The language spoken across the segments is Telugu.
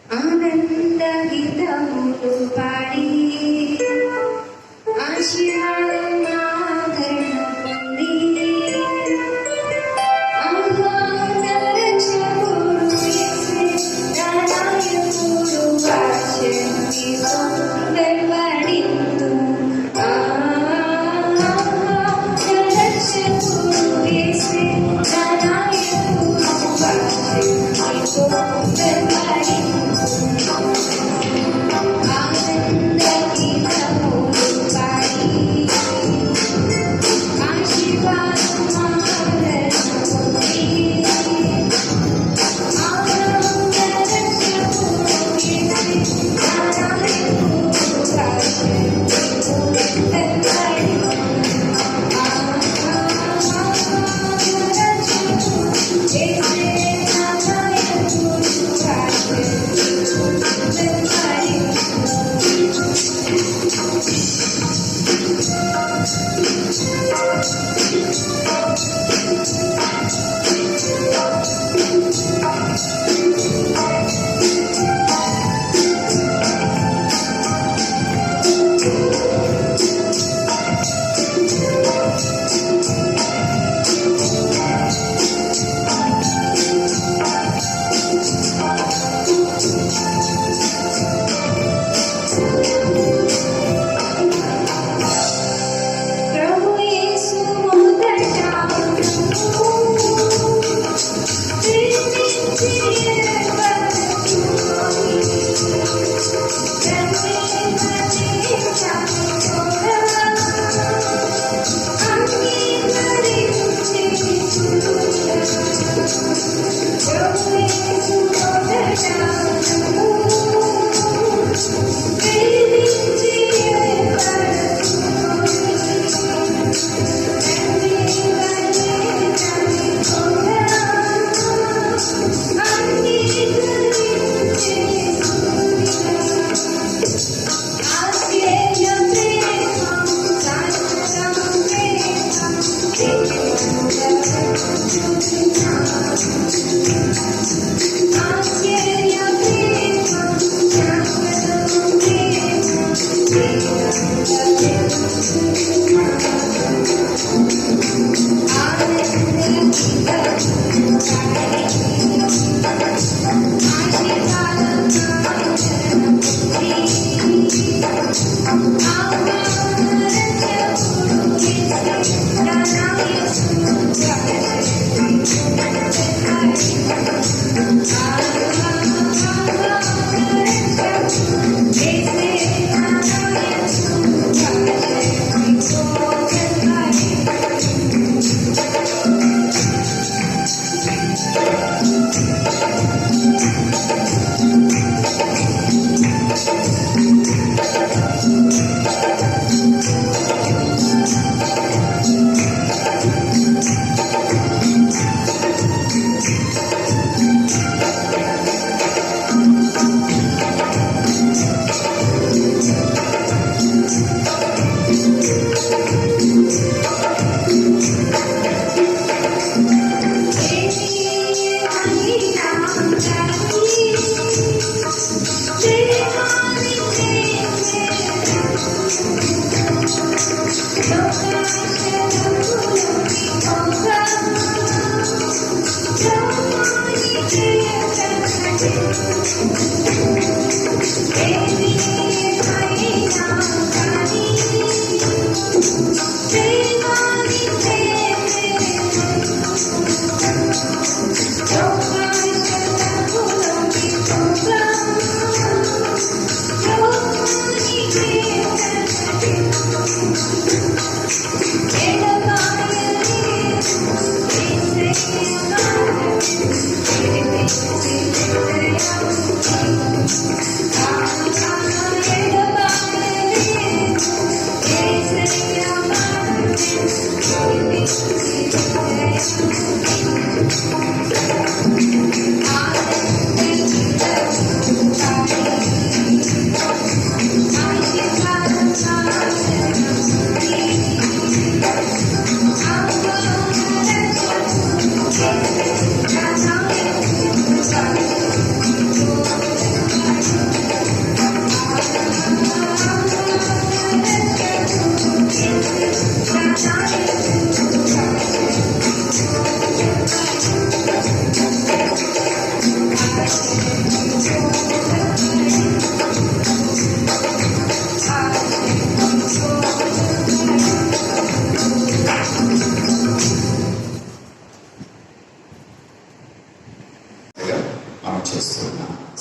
ఆనంద గీతములు పాడి Amen.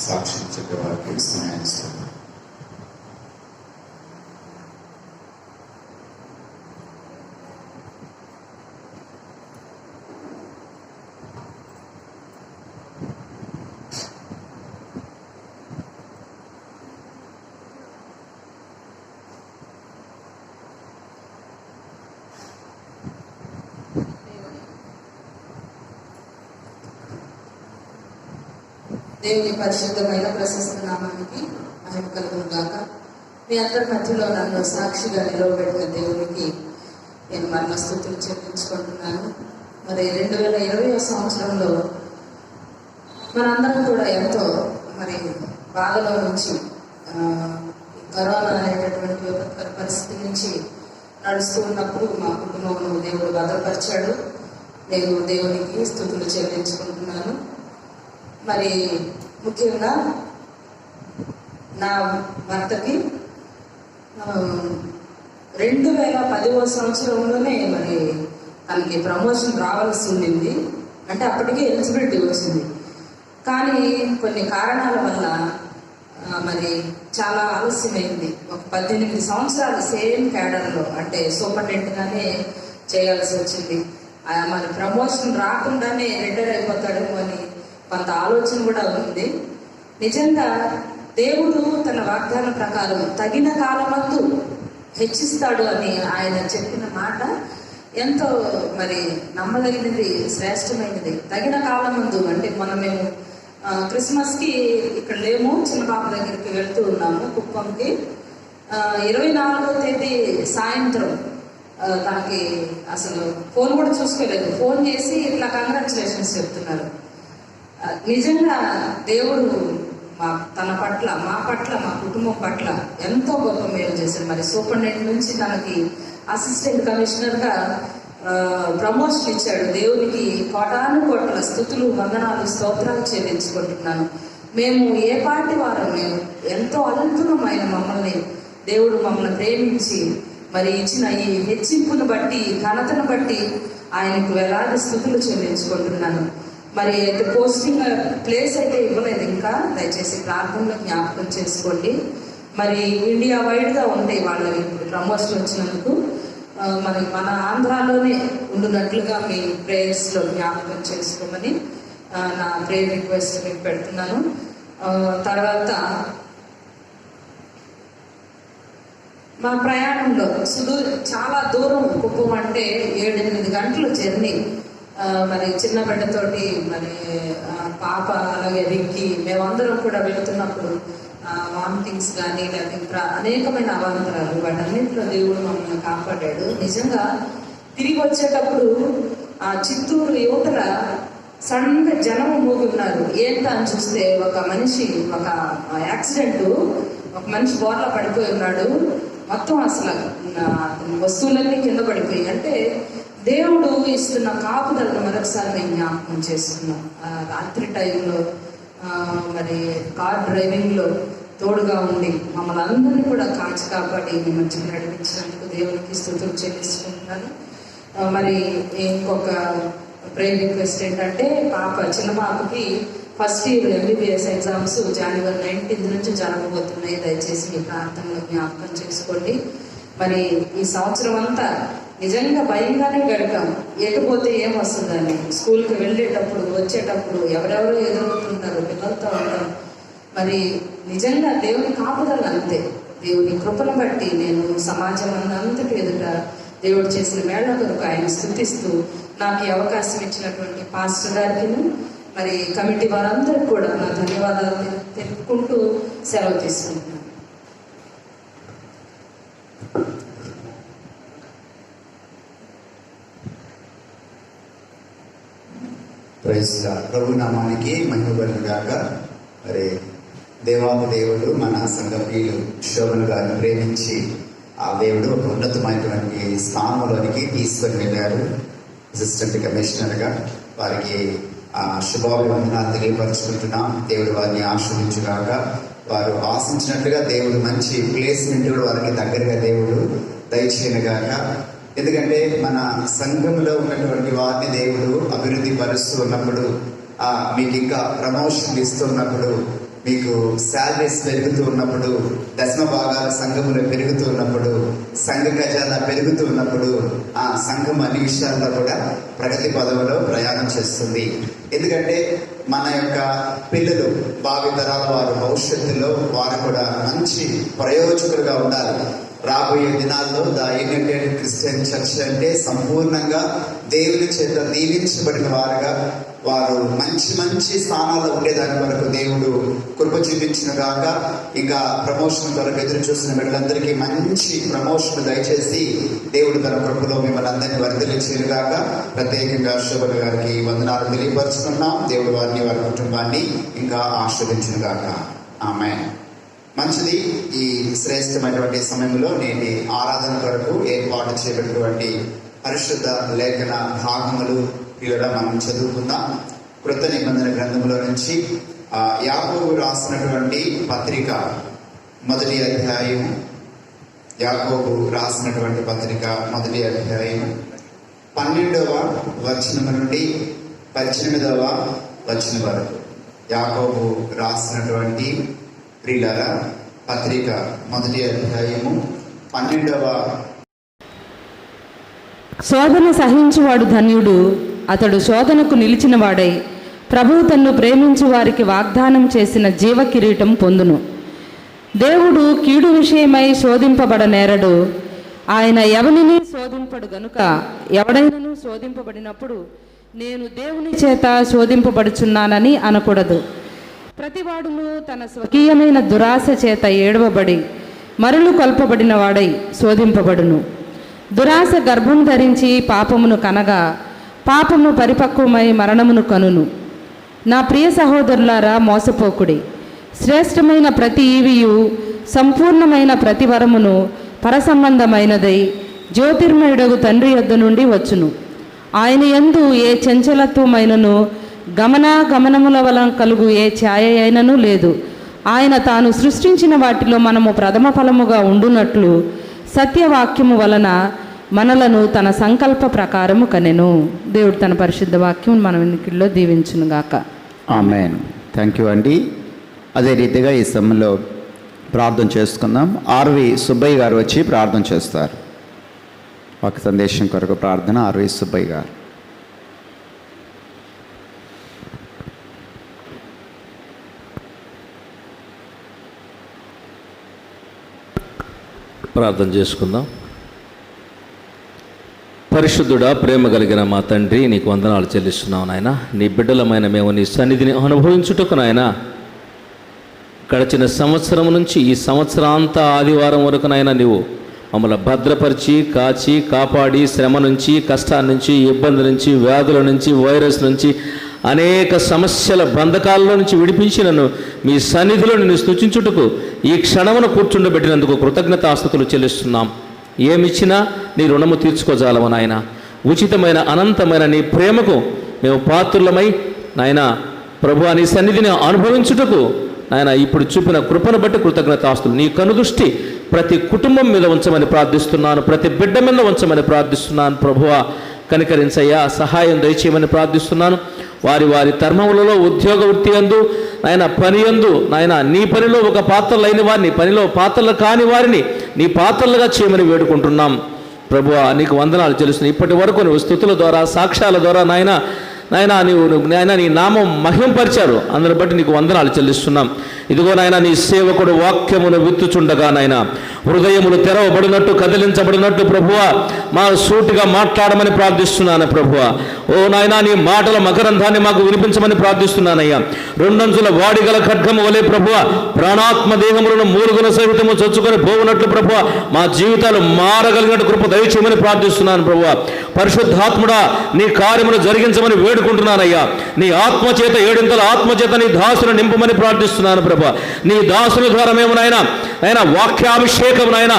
సాక్ష్యం చెప్పేవారికి సమయాన్ని ఇస్తున్నాను. దేవుని పరిశుద్ధమైన ప్రశస్త నామానికి మహిమ కలుగును గాక. మీ అందరి మధ్యలో నన్ను సాక్షిగా నిలవబెట్టిన దేవునికి నేను మరణ స్తుతులు చెల్లించుకుంటున్నాను. మరి 2020 సంవత్సరంలో మనందరం కూడా ఎంతో బాధలో నుంచి కరోనా అనేటటువంటి విపత్కర పరిస్థితి నుంచి నడుస్తూ ఉన్నప్పుడు మా కుటుంబం దేవుడు భద్రపరిచాడు. నేను దేవునికి స్తుతులు చెల్లించుకుంటున్నాను. మరి ముఖ్యంగా నా భర్తకి 2010 సంవత్సరంలోనే తనకి ప్రమోషన్ రావాల్సి ఉండింది. అంటే అప్పటికే ఎలిజిబిలిటీ వచ్చింది. కానీ కొన్ని కారణాల వల్ల చాలా ఆలస్యమైంది. ఒక 18 సంవత్సరాలు సేమ్ క్యాడర్లో అంటే సూపరింటెండెంట్గానే చేయాల్సి వచ్చింది. ప్రమోషన్ రాకుండానే రిటైర్ అయిపోతాడేమో అని కొంత ఆలోచన కూడా ఉంది. నిజంగా దేవుడు తన వాగ్దానం ప్రకారం తగిన కాలమందు హెచ్చిస్తాడు అని ఆయన చెప్పిన మాట ఎంతో నమ్మదగినది, శ్రేష్టమైనది. తగిన కాలమందు అంటే మేము క్రిస్మస్కి ఇక్కడ లేము, చిన్న పాప దగ్గరికి వెళ్తూ ఉన్నాము కుప్పంకి. 24వ తేదీ సాయంత్రం తనకి అసలు ఫోన్ కూడా చూసుకోలేదు. ఫోన్ చేసి ఇట్లా కంగ్రాచులేషన్స్ చెప్తున్నారు. నిజంగా దేవుడు తన పట్ల, మా పట్ల, మా కుటుంబం పట్ల ఎంతో గొప్ప మేలు చేశారు. సూపరింటెండెంట్ నుంచి తనకి అసిస్టెంట్ కమిషనర్గా ప్రమోషన్ ఇచ్చాడు. దేవునికి కోటాను కోట్ల స్థుతులు, వందనాలు, స్తోత్రాలు చెల్లించుకుంటున్నాను. మేము ఏ పార్టీ వారు, మేము ఎంతో అనంతమైన దేవుడు మమ్మల్ని ప్రేమించి ఇచ్చిన ఈ హెచ్చింపును బట్టి, ఘనతను బట్టి ఆయనకు వేలాది స్థుతులు చెల్లించుకుంటున్నాను. పోస్టింగ్ ప్లేస్ అయితే ఇవ్వలేదు ఇంకా, దయచేసి ప్రార్థనలో జ్ఞాపకం చేసుకోండి. ఇండియా వైడ్గా ఉంటాయి వాళ్ళవి ప్రమోషన్ వచ్చినందుకు. మన ఆంధ్రాలోనే ఉండున్నట్లుగా మీ ప్రేయర్స్లో జ్ఞాపకం చేసుకోమని నా ప్రేయర్ రిక్వెస్ట్ మీకు పెడుతున్నాను. తర్వాత మా ప్రయాణంలో చాలా దూరం, కుప్పం అంటే 7-8 గంటల జర్నీ. చిన్న బిడ్డతోటి పాప అలాగే రిక్కి మేమందరం కూడా వెళుతున్నప్పుడు వామిటింగ్స్ కానీ లేదా అనేకమైన అవాంతరాలు, వాటన్నింటిలో దేవుడు మమ్మల్ని కాపాడాడు. నిజంగా తిరిగి వచ్చేటప్పుడు చిత్తూరు యువతల సడన్గా జనం మూగున్నారు. ఏంటా అని చూస్తే ఒక యాక్సిడెంట్, ఒక మనిషి బోర్లా పడిపోయి ఉన్నాడు. మొత్తం అసలు వస్తువులన్నీ కింద పడిపోయి. అంటే దేవుడు ఇస్తున్న కాపుదలను మరొకసారి మేము జ్ఞాపకం చేసుకున్నాం. రాత్రి టైంలో కార్ డ్రైవింగ్లో తోడుగా ఉండి మమ్మల్ని అందరినీ కూడా కాచి కాపాడి మీ మధ్యలో నడిపించినందుకు దేవునికి స్తుతులు చెల్లించుకుంటున్నాను. ఇంకొక ప్రేయర్ రిక్వెస్ట్ ఏంటంటే, చిన్న పాపకి first year MBBS exams January 19th నుంచి జరగబోతున్నాయి. దయచేసి మీ ప్రార్థనలో జ్ఞాపకం చేసుకోండి. ఈ సంవత్సరం అంతా నిజంగా భయంగానే గడిపాం. ఎటుపోతే ఏం వస్తుందని, స్కూల్కి వెళ్ళేటప్పుడు వచ్చేటప్పుడు ఎవరెవరో ఎదురవుతుంటారు, పిల్లలతో ఉంటాం. నిజంగా దేవుని కాపుదల అంతే. దేవుని కృపను బట్టి నేను సమాజం అంతటి ఎదుట దేవుడు చేసిన మేళ్ల కొరకు ఆయన స్తుతిస్తూ, నాకు ఈ అవకాశం ఇచ్చినటువంటి పాస్టర్ గారికి కమిటీ వారందరికీ కూడా నా ధన్యవాదాలు తెలుపుకుంటూ సెలవు తీసుకుంటున్నాను. ప్రభు నామానికి మహిమ కలుగును గాక. దేవాది దేవుడు మన సంఘ ప్రియులు శోభన్ గారిని ప్రేమించి ఆ దేవుడు ఒక ఉన్నతమైనటువంటి స్థానంలోనికి తీసుకొని వెళ్ళారు. అసిస్టెంట్ కమిషనర్గా వారికి శుభాభివందనాలు తెలియపరుచుకుంటున్నాం. దేవుడు వారిని ఆశీర్వదించుగాక. వారు ఆశించినట్లుగా దేవుడు మంచి ప్లేస్మెంట్ వారికి దగ్గరగా దేవుడు దయచేయనుగాక. ఎందుకంటే మన సంఘంలో ఉన్నటువంటి వారిని దేవుడు అభివృద్ధి పరుస్తూ ఉన్నప్పుడు, మీకు ఇంకా ప్రమోషన్ ఇస్తున్నప్పుడు మీకు శాలరీస్ పెరుగుతూ ఉన్నప్పుడు, దశమ భాగాలు సంఘములో పెరుగుతూ ఉన్నప్పుడు, సంఘ ఖజానా పెరుగుతూ ఉన్నప్పుడు ఆ సంఘం అన్ని విషయాల్లో కూడా ప్రగతి పదవిలో ప్రయాణం చేస్తుంది. ఎందుకంటే మన యొక్క పిల్లలు భావితరాల వారు భవిష్యత్తులో వారు కూడా మంచి ప్రయోజకులుగా ఉండాలి. రాబోయే దినాల్లో ద యునైటెడ్ క్రిస్టియన్ చర్చ్ అంటే సంపూర్ణంగా దేవుని చేత దీవించబడిన వారుగా వారు మంచి మంచి స్థానాల్లో ఉండేదాని వరకు దేవుడు కృప చూపించిన గాక. ఇంకా ప్రమోషన్ కొరకు ఎదురు చూసిన వీళ్ళందరికీ మంచి ప్రమోషన్ దయచేసి దేవుడు తన కృపలో మిమ్మల్ని అందరినీ వర్ధిల్లించేను గాక. ప్రత్యేకంగా శోభన గారికి వందనాలు తెలియపరుచుకున్నాం. దేవుడు వారిని వారి కుటుంబాన్ని ఇంకా ఆశీర్వదించును గాక. ఆమేన్. మంచిది. ఈ శ్రేష్టమైనటువంటి సమయంలో నేటి ఆరాధన కొరకు ఏర్పాటు చేయబడినటువంటి పరిశుద్ధ లేఖన భాగములు ఇవాళ మనం చదువుకుందాం. కృత నిబంధన గ్రంథంలో నుంచి యాకోబు రాసినటువంటి పత్రిక మొదటి అధ్యాయం, యాకోబు రాసినటువంటి పత్రిక మొదటి అధ్యాయం 12వ వచనం నుండి 18వ వచనం వరకు. యాకోబు రాసినటువంటి ప్రియులార పత్రిక మొదటి అధ్యాయము 12వ. శోధన సహించువాడు ధన్యుడు, అతడు శోధనకు నిలిచిన వాడై ప్రభువు తన్ను ప్రేమించు వారికి వాగ్దానం చేసిన జీవ కిరీటం పొందును. దేవుడు కీడు విషయమై శోధింపబడనేరడు, ఆయన ఎవనిని శోధింపడు గనుక ఎవడైనను శోధింపబడినప్పుడు నేను దేవుని చేత శోధింపబడుచున్నానని అనకూడదు. ప్రతివాడును తన స్వకీయమైన దురాశ చేత ఏడవబడి మరులు కొల్పబడిన వాడై శోధింపబడును. దురాశ గర్భం ధరించి పాపమును కనగా పాపము పరిపక్వమై మరణమును కనును. నా ప్రియ సహోదరులారా, మోసపోకుడి. శ్రేష్టమైన ప్రతి ఈవియు సంపూర్ణమైన ప్రతి వరమును పరసంబంధమైనదై జ్యోతిర్మయుడగు తండ్రి యొద్ద నుండి వచ్చును. ఆయన యందు ఏ చంచలత్వమైనను గమనముల వలన కలుగు ఏ ఛాయ అయినను లేదు. ఆయన తాను సృష్టించిన వాటిలో మనము ప్రథమ ఫలముగా ఉండునట్లు సత్యవాక్యము వలన మనలను తన సంకల్ప ప్రకారము కనెను. దేవుడు తన పరిశుద్ధ వాక్యం మన వెనుకల్లో దీవించునుగాక. ఆమేన్. థ్యాంక్ యూ అండి. అదే రీతిగా ఈ సమయంలో ప్రార్థన చేసుకుందాం. ఆర్వి సుబ్బయ్య గారు వచ్చి ప్రార్థన చేస్తారు. ఒక సందేశం కొరకు ప్రార్థన. ఆర్వి సుబ్బయ్య గారు. ప్రార్థన చేసుకుందాం. పరిశుద్ధుడా, ప్రేమ కలిగిన మా తండ్రి, నీకు వందనాలు చెల్లిస్తున్నావు నాయన. నీ బిడ్డలమైన మేము నీ సన్నిధిని అనుభవించుటకు నాయన గడిచిన సంవత్సరం నుంచి ఈ సంవత్సరాంత ఆదివారం వరకు నాయన నీవు మమ్మల్ని భద్రపరిచి కాచి కాపాడి శ్రమ నుంచి, కష్టాల నుంచి, ఇబ్బంది నుంచి, వ్యాధుల నుంచి, వైరస్ నుంచి, అనేక సమస్యల బంధకాల్లో నుంచి విడిపించి నన్ను మీ సన్నిధిలో నిన్ను స్తుతించుటకు ఈ క్షణమును కూర్చుండబెట్టినందుకు కృతజ్ఞతాస్తుతులు చెల్లిస్తున్నాం. ఏమిచ్చినా నీ రుణము తీర్చుకోజాలము నాయన. ఉచితమైన అనంతమైన నీ ప్రేమకు మేము పాత్రులమై నాయన ప్రభువా నీ సన్నిధిని అనుభవించుటకు నాయన ఇప్పుడు చూపిన కృపను బట్టి కృతజ్ఞతాస్తులు. నీ కనుదృష్టి ప్రతి కుటుంబం మీద ఉంచమని ప్రార్థిస్తున్నాను. ప్రతి బిడ్డ మీద ఉంచమని ప్రార్థిస్తున్నాను. ప్రభువా కనికరించయ్యా, సహాయం దయచేయమని ప్రార్థిస్తున్నాను. వారి వారి ధర్మములలో ఉద్యోగ వృత్తి యందు నాయన పని యందు నాయన నీ పనిలో ఒక పాత్రలు అయిన వారిని, పనిలో పాత్రలు కాని వారిని నీ పాత్రలుగా చేయమని వేడుకుంటున్నాం. ప్రభువా నీకు వందనాలు చెల్లిస్తున్నాను. ఇప్పటి వరకు నువ్వు స్తుతుల ద్వారా, సాక్ష్యాల ద్వారా నాయన నాయన నీ నామం మహింపరిచారు. అందుని బట్టి నీకు వందనాలు చెల్లిస్తున్నాం. ఇదిగో నాయన నీ సేవకుడు వాక్యమును విత్తుచుండగా నాయన హృదయములు తెరవబడినట్టు, కదిలించబడినట్టు ప్రభువా మా సూటిగా మాట్లాడమని ప్రార్థిస్తున్నాను. ప్రభువా ఓ నాయన నీ మాటల మకరంధాన్ని మాకు వినిపించమని ప్రార్థిస్తున్నానయ్యా. రెండంచుల వాడిగల ఖడ్గము వలె ప్రభువా ప్రాణాత్మ దేహములను మూలుగుల సహితము చొచ్చుకొని పోవునట్లు ప్రభువా మా జీవితాలు మారగలిగినట్టు కృప దయచేయమని ప్రార్థిస్తున్నాను. ప్రభువా పరిశుద్ధాత్ముడా నీ కార్యమును జరిగించమని వేడుకుంటున్నానయ్యా. నీ ఆత్మచేత ఏడింతల ఆత్మచేత నీ దాసును నింపమని ప్రార్థిస్తున్నాను. ప్రభా నీ దాసుల ద్వారా మేము నాయన వాక్యాభిషేకం నాయన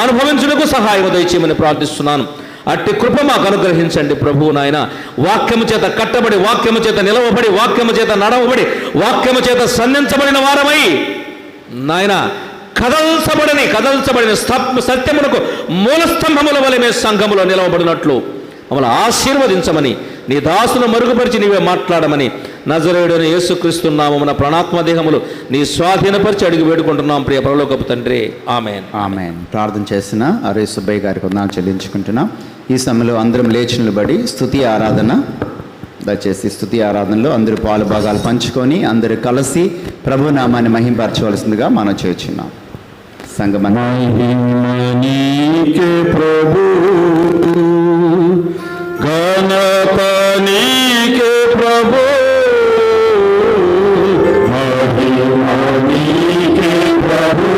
అనుభవించుటకు సహాయం దయచేయమని ప్రార్థిస్తున్నాను. అట్టి కృప మాకు అనుగ్రహించండి ప్రభువు నాయన. వాక్యము చేత కట్టబడి, వాక్యము చేత నిలవబడి, వాక్యము చేత నడవబడి, వాక్యము చేత సంధించబడిన వారమై నాయన కదల్చబడిన సత్యమునకు మూలస్తంభముల వలె మే సంఘములో నిలవబడినట్లు మమ్మల్ని ఆశీర్వదించమని నీ దాసును మరుగుపరిచి నీవే మాట్లాడమని నజరేయుడైన యేసుక్రీస్తు నామమున ప్రాణాత్మ దేహములు నీ స్వాధీనపరిచి అడిగి వేడుకుంటున్నాం ప్రియ పరలోకపు తండ్రి. ఆమేన్. ఆమేన్. ప్రార్థన చేసిన అరే సుబ్బయ్య గారికి వందనాలు చెల్లించుకుంటున్నాం. ఈ సమయంలో అందరం లేచి నిలబడి స్తుతి ఆరాధన, దయచేసి స్తుతి ఆరాధనలో అందరూ పాలు భాగాలు పంచుకొని అందరూ కలిసి ప్రభు నామాన్ని మహింపరచవలసిందిగా మనం చేస్తున్నాం. సంగమన నీకే ప్రభు, ఘనత నీకే ప్రభు, మహిమ నీకే ప్రభు,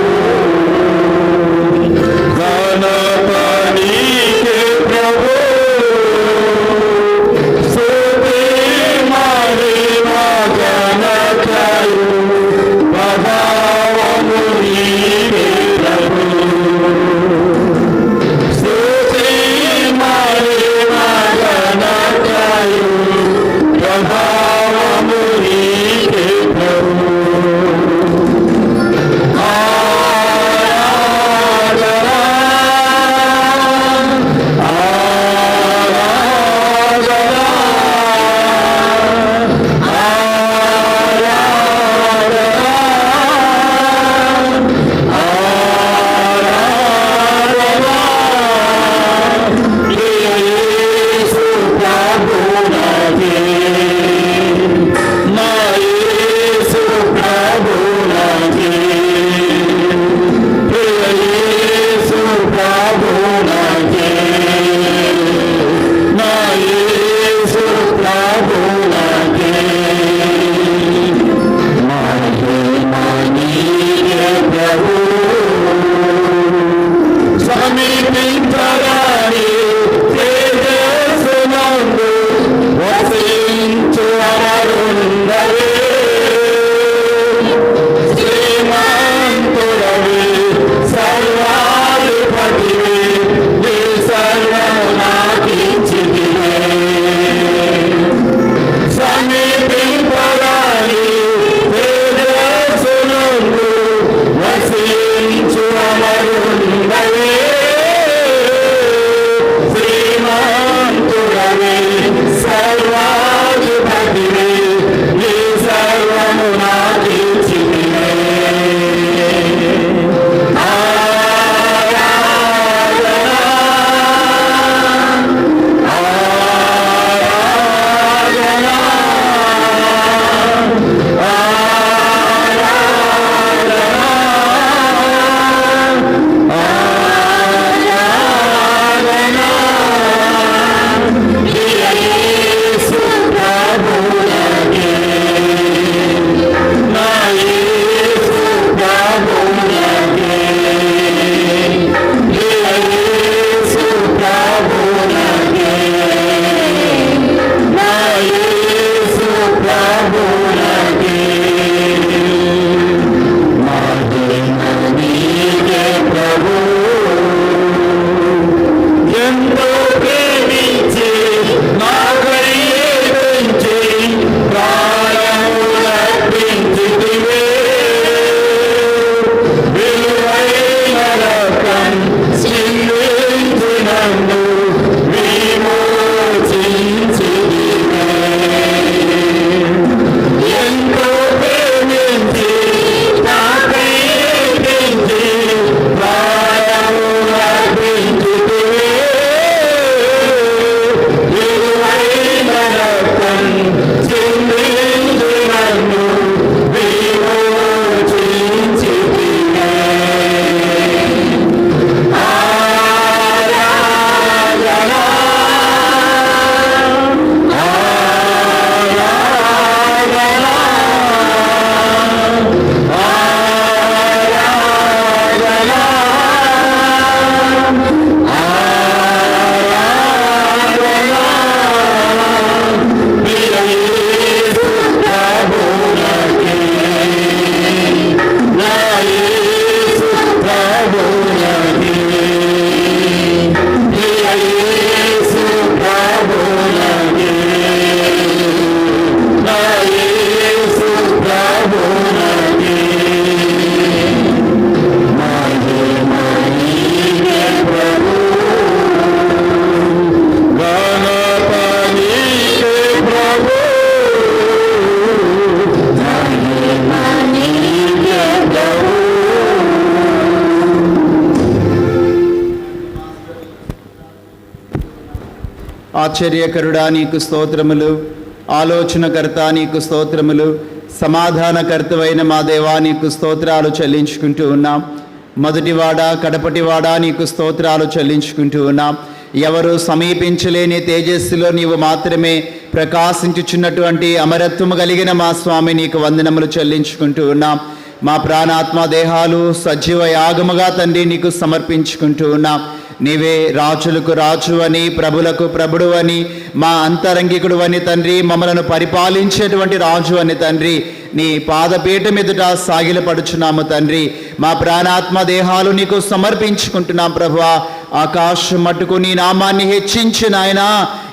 ఘనత నీకే ప్రభు, స్తుతి మహిమ ఘనతయు ప్రభావము నీకే ప్రభు, స్తుతి మహిమ ఆశ్చర్యకరుడా నీకు స్తోత్రములు, ఆలోచనకర్త నీకు స్తోత్రములు, సమాధానకర్తవైన మా దేవా నీకు స్తోత్రాలు చెల్లించుకుంటూ ఉన్నాం. మొదటివాడా కడపటివాడా నీకు స్తోత్రాలు చెల్లించుకుంటూ ఉన్నాం. ఎవరు సమీపించలేని తేజస్సులో నీవు మాత్రమే ప్రకాశించుచున్నటువంటి అమరత్వము కలిగిన మా స్వామి నీకు వందనములు చెల్లించుకుంటూ ఉన్నాం. మా ప్రాణాత్మ దేహాలు సజీవ యాగముగా తండ్రి నీకు సమర్పించుకుంటూ ఉన్నాం. నీవే రాజులకు రాజు అని, ప్రభులకు ప్రభుడు అని, మా అంతరంగికుడు అని తండ్రి, మమ్మలను పరిపాలించేటువంటి రాజు అని తండ్రి నీ పాదపీఠం ఎదుట సాగిలపడుచున్నాము తండ్రి. మా ప్రాణాత్మ దేహాలు నీకు సమర్పించుకుంటున్నాం ప్రభువా. ఆకాశం మట్టుకు నీ నామాన్ని హెచ్చించిన ఆయన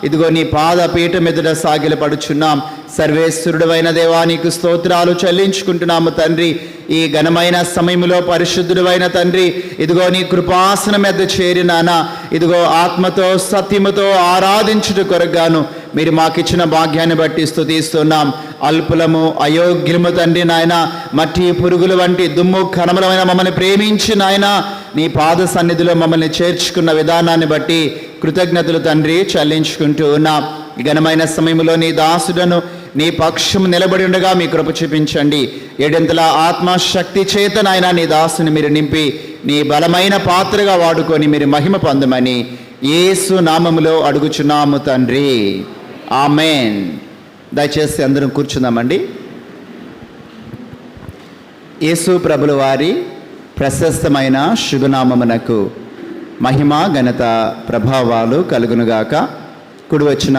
ఇదిగో నీ పాదపీఠం ఎదుట సాగిలపడుచున్నాం. సర్వేశ్వరుడైన దేవా నీకు స్తోత్రాలు చెల్లించుకుంటున్నాము తండ్రి. ఈ ఘనమైన సమయంలో పరిశుద్ధుడైన తండ్రి ఇదిగో నీ కృపాసనం మీద చేరినానా ఇదిగో ఆత్మతో సత్యముతో ఆరాధించుట కొరగాను మీరు మాకిచ్చిన భాగ్యాన్ని బట్టి స్తుతిస్తున్నాం. అల్పులము అయోగ్యము తండ్రి నాయన, మట్టి పురుగుల వంటి దుమ్ము కణములమైన మమ్మల్ని ప్రేమించి నాయన నీ పాద సన్నిధిలో మమ్మల్ని చేర్చుకున్న విధానాన్ని బట్టి కృతజ్ఞతలు తండ్రి చెల్లించుకుంటూ ఉన్నాం. ఈ ఘనమైన సమయంలో నీ దాసుడను నీ పక్షం నిలబడి ఉండగా మీ కృప చూపించండి. ఏడంతల ఆత్మశక్తి చేత నాయన నీ దాసుని మీరు నింపి నీ బలమైన పాత్రగా వాడుకొని మీరు మహిమ పొందమని యేసు నామములో అడుగుచున్నాము తండ్రి, ఆమెన్. దయచేసి అందరం కూర్చుందామండి. యేసు ప్రభుల వారి ప్రశస్తమైన శుభనామమునకు మహిమ ఘనత ప్రభావాలు కలుగునుగాక. కుడి వచ్చిన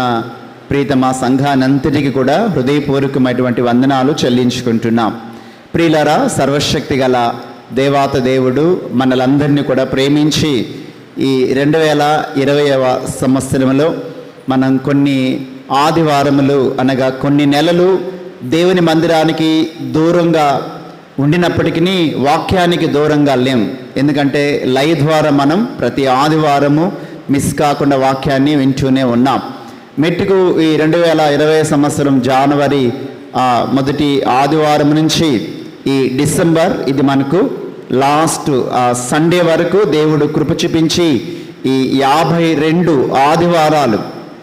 ప్రీతమా సంఘానంతటికి కూడా హృదయపూర్వకమైనటువంటి వందనాలు చెల్లించుకుంటున్నాం. ప్రియులారా, సర్వశక్తి గల దేవాత దేవుడు మనలందరినీ కూడా ప్రేమించి ఈ 2020వ సంవత్సరంలో మనం కొన్ని ఆదివారములు అనగా కొన్ని నెలలు దేవుని మందిరానికి దూరంగా ఉండినప్పటికీ వాక్యానికి దూరంగా లేం. ఎందుకంటే లైవ్ ద్వారా మనం ప్రతి ఆదివారము మిస్ కాకుండా వాక్యాన్ని వింటూనే ఉన్నాం. మెట్టుకు ఈ 2020 సంవత్సరం జనవరి మొదటి ఆదివారం నుంచి ఈ డిసెంబర్ ఇది మనకు లాస్ట్ సండే వరకు దేవుడు కృప చూపించి ఈ 52 ఆదివారాలు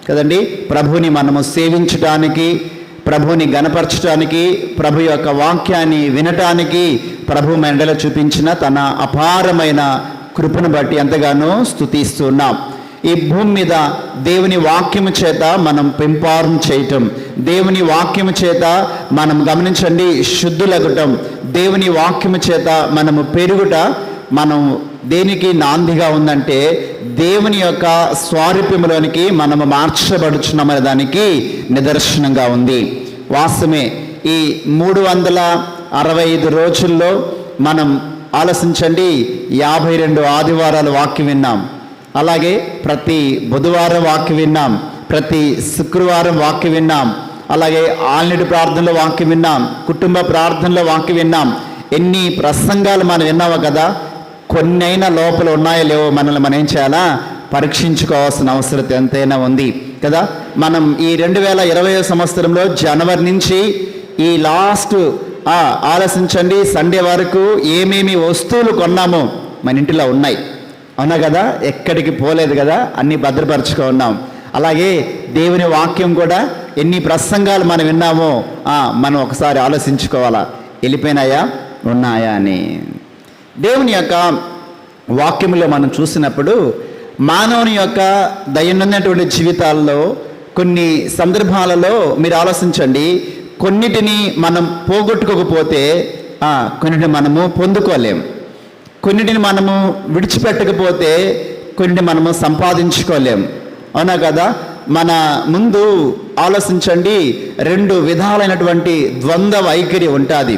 కదండి ప్రభుని మనము సేవించడానికి, ప్రభుని గణపరచడానికి, ప్రభు యొక్క వాక్యాన్ని వినటానికి ప్రభు మెండలో చూపించిన తన అపారమైన కృపను బట్టి ఎంతగానో స్తుతిస్తున్నాం. ఈ భూమి మీద దేవుని వాక్యము చేత మనం పెంపారం చేయటం, దేవుని వాక్యము చేత మనం గమనించండి శుద్ధులగటం, దేవుని వాక్యము చేత మనము పెరుగుట మనం దేనికి నాందిగా ఉందంటే దేవుని యొక్క స్వారూప్యములోనికి మనము మార్చబడుచున్నామనే దానికి నిదర్శనంగా ఉంది. వాస్తవమే. ఈ 365 రోజుల్లో మనం ఆలోచించండి 52 ఆదివారాలు వాక్యం విన్నాం. అలాగే ప్రతి బుధవారం వాక్యం విన్నాం, ప్రతి శుక్రవారం వాక్యం విన్నాం, అలాగే ఆల్నిడి ప్రార్థనలో వాక్యం విన్నాం, కుటుంబ ప్రార్థనలో వాక్యం విన్నాం. ఎన్ని ప్రసంగాలు మనం విన్నామో కదా. కొన్నైనా లోపల ఉన్నాయో లేవో మనల్ని మనం ఏం చేయాలా పరీక్షించుకోవాల్సిన అవసరం ఎంతైనా ఉంది కదా. మనం ఈ 2020 సంవత్సరంలో జనవరి నుంచి ఈ లాస్ట్ ఆలోచించండి సండే వరకు ఏమేమి వస్తువులు కొన్నామో మన ఇంటిలో ఉన్నాయి, అవునా కదా. ఎక్కడికి పోలేదు కదా, అన్నీ భద్రపరచుకో ఉన్నాం. అలాగే దేవుని వాక్యం కూడా ఎన్ని ప్రసంగాలు మనం విన్నామో మనం ఒకసారి ఆలోచించుకోవాలా, వెళ్ళిపోయినాయా ఉన్నాయా అని. దేవుని యొక్క వాక్యంలో మనం చూసినప్పుడు మానవుని యొక్క దైనందినటువంటి జీవితాల్లో కొన్ని సందర్భాలలో మీరు ఆలోచించండి, కొన్నిటిని మనం పోగొట్టుకోకపోతే కొన్నిటిని మనము పొందుకోలేం, కొన్నిటిని మనము విడిచిపెట్టకపోతే కొన్నిటిని మనము సంపాదించుకోలేం, అవునా కదా. మన ముందు ఆలోచించండి 2 విధాలైనటువంటి ద్వంద్వ వైఖరి ఉంటుంది,